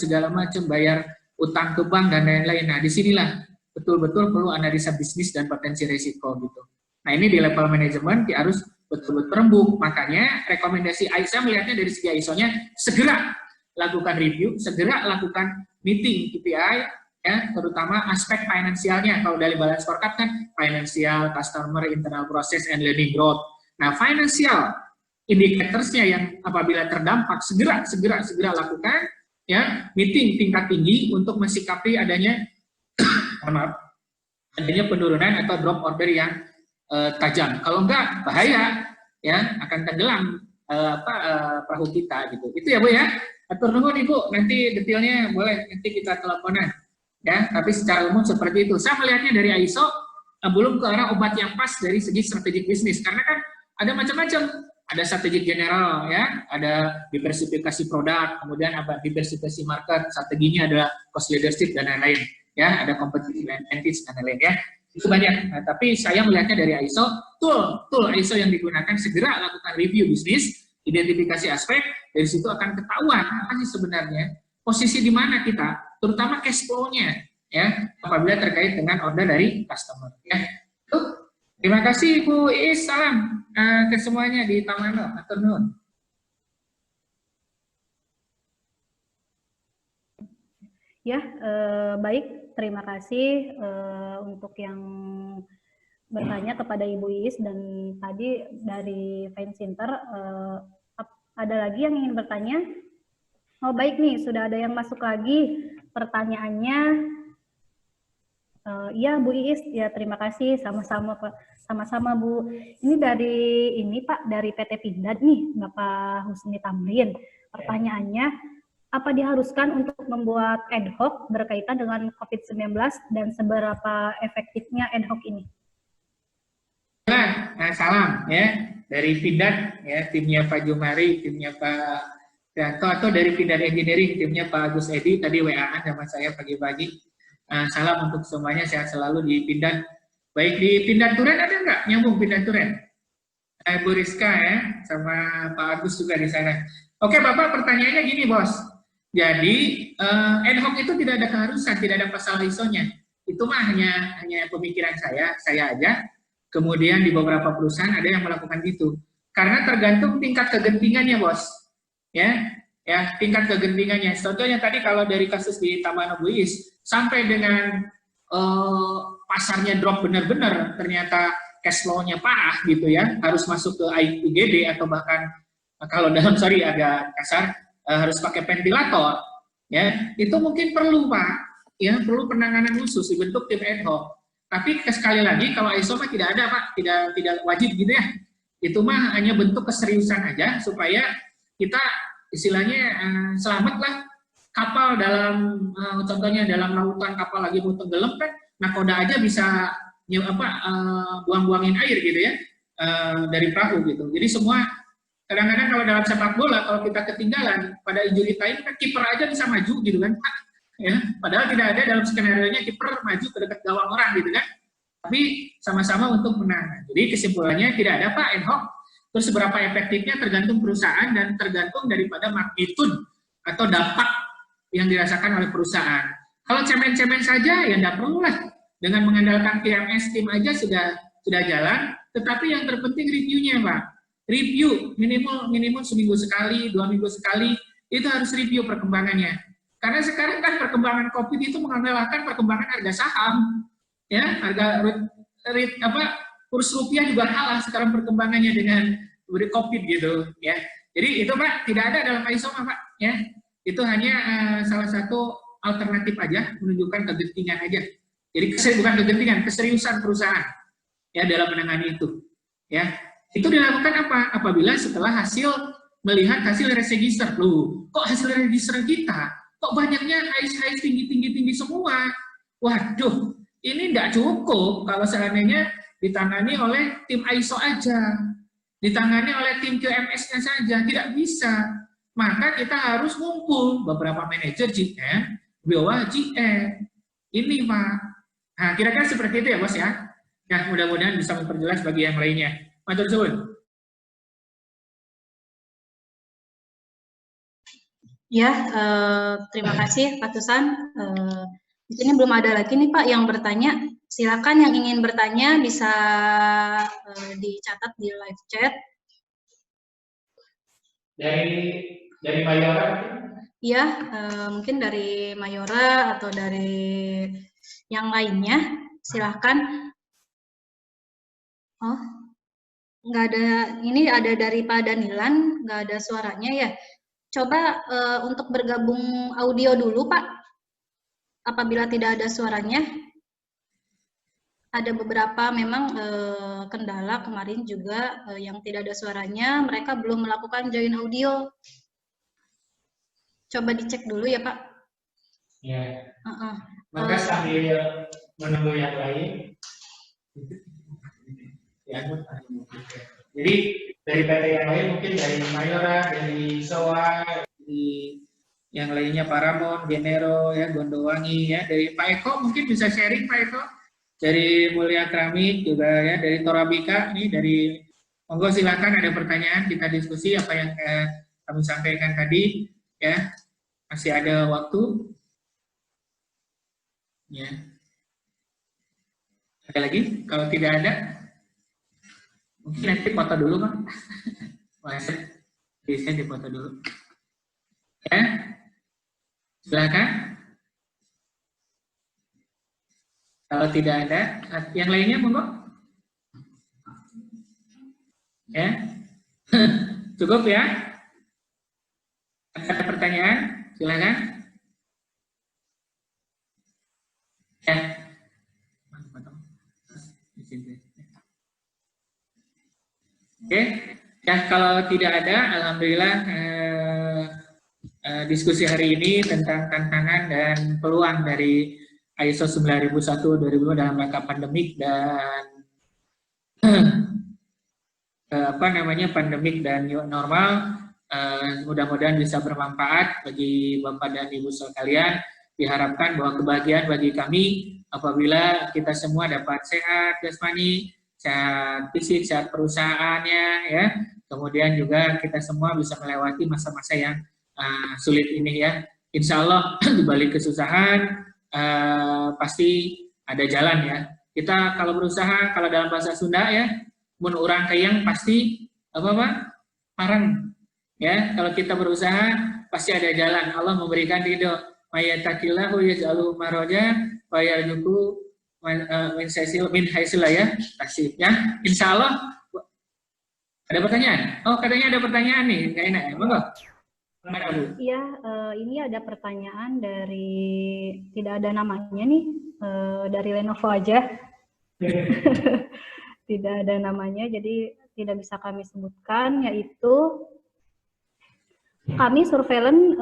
bayar utang ke bank dan lain-lain. Nah, disinilah betul-betul perlu analisa bisnis dan potensi risiko gitu. Nah, ini di level manajemen harus betul-betul rembuk. Makanya rekomendasi saya melihatnya dari segi ISO-nya, segera lakukan review, segera lakukan meeting KPI, ya, terutama aspek finansialnya. Kalau dari balance scorecard kan financial, customer, internal process, and learning growth. Nah, financial indikatorsnya yang apabila terdampak segera lakukan ya, meeting tingkat tinggi untuk mensikapi adanya maaf, adanya penurunan atau drop order yang tajam. Kalau enggak, bahaya, ya, akan tenggelam perahu kita gitu. Itu ya Bu ya. Atur nuhun Ibu, nanti detailnya boleh nanti kita teleponan. Ya, tapi secara umum seperti itu. Saya melihatnya dari ISO belum ke arah obat yang pas dari segi strategic bisnis, karena kan ada macam-macam. Ada strategic general, ya, ada diversifikasi produk, kemudian ada diversifikasi market, strateginya adalah cost leadership dan lain-lain, ya, ada competitive advantage dan lain-lain, ya. Itu banyak. Nah, tapi saya melihatnya dari ISO, tool ISO yang digunakan segera lakukan review bisnis, identifikasi aspek, dari situ akan ketahuan apa sih sebenarnya posisi di mana kita, terutama cash flow-nya, ya, apabila terkait dengan order dari customer, ya. Terima kasih Bu Iis, salam ke semuanya di Tamano, atur nuhun. Ya, baik, terima kasih untuk yang bertanya kepada Ibu Iis, dan tadi dari Fine Center, ada lagi yang ingin bertanya? Oh baik nih, sudah ada yang masuk lagi pertanyaannya. Iya Bu Iis, ya terima kasih, sama-sama Pak, sama-sama Bu. Ini dari Pak, dari PT Pindad nih, Bapak Husni Tamrin. Pertanyaannya, apa diharuskan untuk membuat ad hoc berkaitan dengan COVID-19 dan seberapa efektifnya ad hoc ini? Salam ya dari Pindad, ya, timnya Pak Jumari, timnya Pak Yanto, atau dari Pindad Engineering, timnya Pak Agus Edi, tadi WA-an sama saya pagi-pagi. Salam untuk semuanya, sehat selalu di Pindad. Baik, di Pindad Turen ada nggak nyambung Pindad Turen? Bu Rizka ya, sama Pak Agus juga di sana. Oke Bapak, pertanyaannya gini Bos. Jadi ad hoc itu tidak ada keharusan, tidak ada pasal ISO-nya. Itu mah hanya pemikiran saya aja. Kemudian di beberapa perusahaan ada yang melakukan gitu. Karena tergantung tingkat kegentingannya Bos. Ya, tingkat kegentingannya. Contohnya tadi kalau dari kasus di Tamano Bu Iis, sampai dengan pasarnya drop benar-benar, ternyata cash flow-nya parah gitu ya, harus masuk ke IGD atau bahkan kalau dalam agak kasar harus pakai ventilator, ya, itu mungkin perlu Pak, ya, perlu penanganan khusus dibentuk tim ad hoc. Tapi sekali lagi kalau ISO mah tidak ada Pak, tidak wajib gitu ya. Itu mah hanya bentuk keseriusan aja supaya kita istilahnya selamatlah kapal dalam contohnya dalam lautan, kapal lagi mau tenggelam kan, nakoda aja bisa buang-buangin air gitu ya dari perahu gitu. Jadi semua kadang-kadang kalau dalam sepak bola kalau kita ketinggalan pada injury time kan kiper aja bisa maju gitu kan, ya, padahal tidak ada dalam skenario-nya kiper maju ke dekat gawang orang gitu kan. Tapi sama-sama untuk menang. Jadi kesimpulannya tidak ada Pak ad hoc. Terus seberapa efektifnya tergantung perusahaan dan tergantung daripada magnitude atau dampak yang dirasakan oleh perusahaan. Kalau cemen-cemen saja ya tidak perlu lah. Dengan mengandalkan TMS tim aja sudah jalan. Tetapi yang terpenting reviewnya Pak. Review minimal seminggu sekali, 2 minggu sekali, itu harus review perkembangannya. Karena sekarang kan perkembangan COVID itu mengalahkan perkembangan harga saham, ya, harga kurs rupiah juga kalah sekarang perkembangannya dengan COVID gitu, ya. Jadi itu Pak tidak ada dalam ISO Pak, ya. Itu hanya salah satu alternatif aja, menunjukkan kegentingan aja. Jadi bukan kegentingan, keseriusan perusahaan ya dalam menangani itu. Ya, itu dilakukan apa? Apabila setelah melihat hasil register, loh, kok hasil register kita kok banyaknya high tinggi semua. Waduh, ini tidak cukup kalau seandainya ditangani oleh tim ISO aja, ditangani oleh tim QMS-nya saja, tidak bisa. Maka kita harus ngumpul beberapa manajer GM, bawah GM. Ini Pak. Nah, kira-kira seperti itu ya Bos ya. Nah, mudah-mudahan bisa memperjelas bagi yang lainnya. Matur suwun. Ya, terima kasih Pak Tusan. Di sini belum ada lagi nih Pak yang bertanya. Silakan yang ingin bertanya bisa dicatat di live chat. Dari Mayora? Ya, mungkin dari Mayora atau dari yang lainnya. Silahkan. Oh, nggak ada. Ini ada dari Pak Danilan, nggak ada suaranya ya. Coba untuk bergabung audio dulu Pak. Apabila tidak ada suaranya. ada beberapa memang kendala kemarin juga yang tidak ada suaranya, mereka belum melakukan join audio. Coba dicek dulu ya Pak. Ya. Maka sambil menunggu yang lain, jadi dari PT yang lain mungkin dari Mayora, dari Soa, dari yang lainnya Paramount, Genero, ya Gondowangi, ya dari Pak Eko mungkin bisa sharing Pak Eko, dari Mulia Keramik juga ya, dari Torabika nih, dari monggo silakan ada pertanyaan kita diskusi apa yang kami sampaikan tadi ya, masih ada waktu ya. Ada lagi? Kalau tidak ada, mungkin nanti foto dulu Pak. Bisa dipoto dulu. Ya, silakan. Kalau tidak ada, yang lainnya monggo. Ya, cukup ya. Ada pertanyaan? Silakan. Ya. Oke, ya kalau tidak ada, alhamdulillah diskusi hari ini tentang tantangan dan peluang dari ISO 9001/2002 dalam rangka pandemik dan pandemik dan new normal, mudah-mudahan bisa bermanfaat bagi Bapak dan Ibu sekalian. Diharapkan bahwa kebahagiaan bagi kami apabila kita semua dapat sehat jasmani, sehat fisik, sehat perusahaannya, ya. Kemudian juga kita semua bisa melewati masa-masa yang sulit ini ya. Insya Allah di balik kesusahan pasti ada jalan ya. Kita kalau berusaha, kalau dalam bahasa Sunda ya, mun urang kayang pasti apa Pak? Parang. Ya, kalau kita berusaha pasti ada jalan. Allah memberikan ridho. Mayatakillahu yaj'alu maraja wa yarzuqhu min haitsu la yahtasib ya. Insyaallah ada pertanyaan. Oh, katanya ada pertanyaan nih. Enggak enak ya. Monggo. Iya, ini ada pertanyaan dari tidak ada namanya nih, dari Lenovo aja. Tidak ada namanya, jadi tidak bisa kami sebutkan, yaitu kami surveillance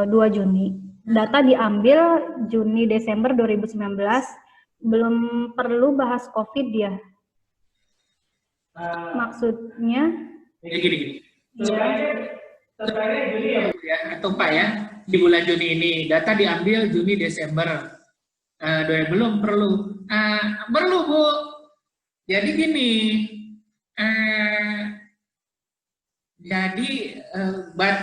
2 Juni. Data diambil Juni-Desember 2019, belum perlu bahas COVID ya. Maksudnya? Gini. Sebenarnya Juni ya, atau Pak ya, di bulan Juni ini, data diambil Juni-Desember. Belum perlu. Perlu Bu. Jadi gini,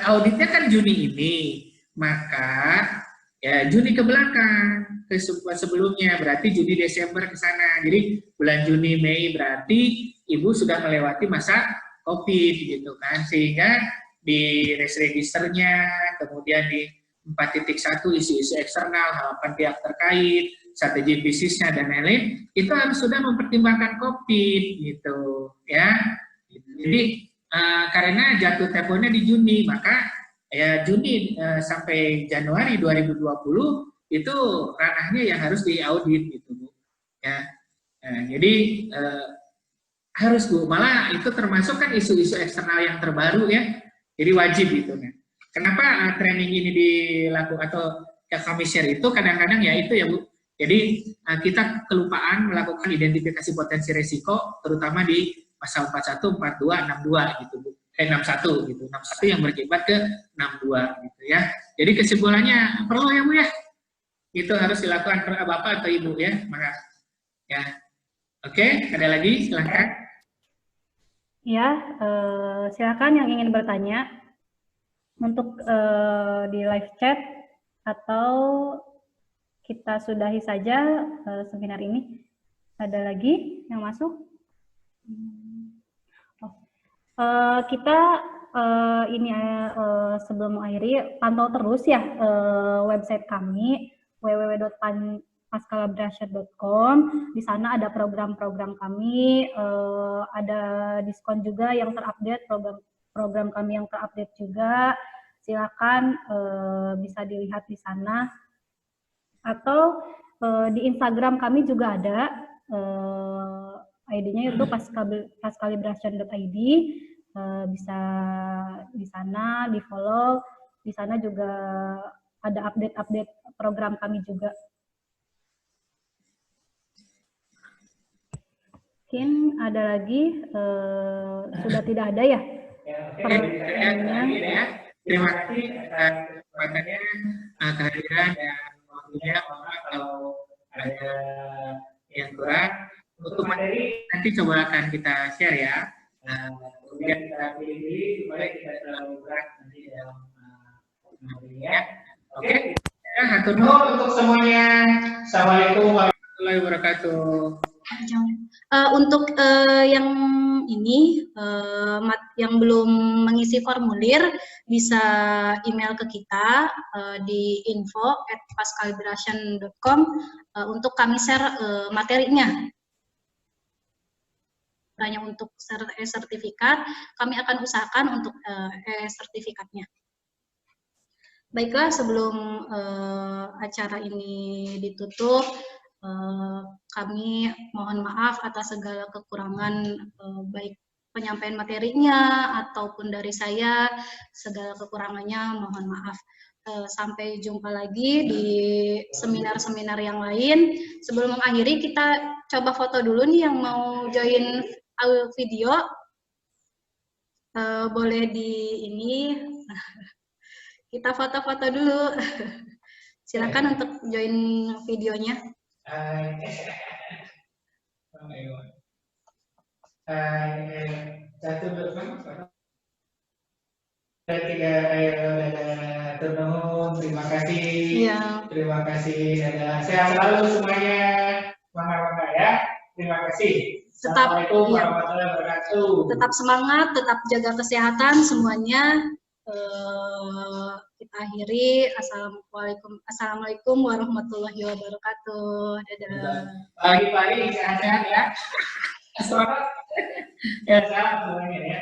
auditnya kan Juni ini, maka ya Juni ke belakang ke sebelumnya, berarti Juni Desember ke sana. Jadi bulan Juni Mei berarti Ibu sudah melewati masa COVID gitu kan, sehingga di registernya, kemudian di 4.1 isu-isu eksternal, harapan pihak terkait, strategi bisnisnya dan lain-lain, itu harus sudah mempertimbangkan COVID gitu ya. Jadi karena jatuh temponya di Juni, maka ya Juni sampai Januari 2020 itu ranahnya yang harus diaudit gitu Bu. Ya. Jadi harus Bu, malah itu termasuk kan isu-isu eksternal yang terbaru ya. Jadi wajib gitu kan. Kenapa training ini dilakukan atau yang kami share itu kadang-kadang ya itu ya Bu. Jadi kita kelupaan melakukan identifikasi potensi risiko terutama di pasal 41, 42, 62 gitu Bu. 61 gitu. 61 yang berakibat ke 62 gitu ya. Jadi kesimpulannya perlu ya Bu ya. Itu harus dilakukan Bapak atau Ibu ya. Maka ya. Oke, ada lagi silakan. Ya, silakan yang ingin bertanya untuk di live chat atau kita sudahi saja seminar ini. Ada lagi yang masuk? Kita ini sebelum mengakhiri pantau terus ya website kami www.paskalabrasher.com. Di sana ada program-program kami, ada diskon juga yang terupdate, program kami yang terupdate juga. Silakan bisa dilihat di sana. Atau di Instagram kami juga ada ID-nya itu pascalibration.id. Bisa di sana di follow. Di sana juga ada update-update program kami juga. Mungkin ada lagi, sudah tidak ada ya? Pertanyaannya. Terima kasih atas kesempatannya, kehadiran dan waktunya. Mohon maaf kalau ada yang kurang. Untuk materi nanti coba akan kita share ya. Kemudian kita pilih-pilih supaya kita selalu berat nanti dalam materinya. Oke. Hatur nuhun untuk semuanya. Assalamualaikum warahmatullahi wabarakatuh. Untuk yang ini yang belum mengisi formulir bisa email ke kita di info@pascalibration.com untuk kami share materinya. Hanya untuk sertifikat, kami akan usahakan untuk sertifikatnya. Baiklah, sebelum acara ini ditutup, kami mohon maaf atas segala kekurangan, baik penyampaian materinya ataupun dari saya, segala kekurangannya mohon maaf. Sampai jumpa lagi di seminar-seminar yang lain. Sebelum mengakhiri, kita coba foto dulu nih yang mau join video. Boleh di ini, kita foto-foto dulu. Silakan untuk join videonya. Terima kasih. Ya. Terima kasih. Sehat selalu semuanya. Semangat ya. Terima kasih. Assalamualaikum warahmatullahi wabarakatuh. Tetap semangat, tetap jaga kesehatan semuanya. Kita akhiri. Assalamualaikum warahmatullahi wabarakatuh. Dadah. Pagi-pagi sehat-sehat ya. Semangat. Ya, sehat semuanya ya.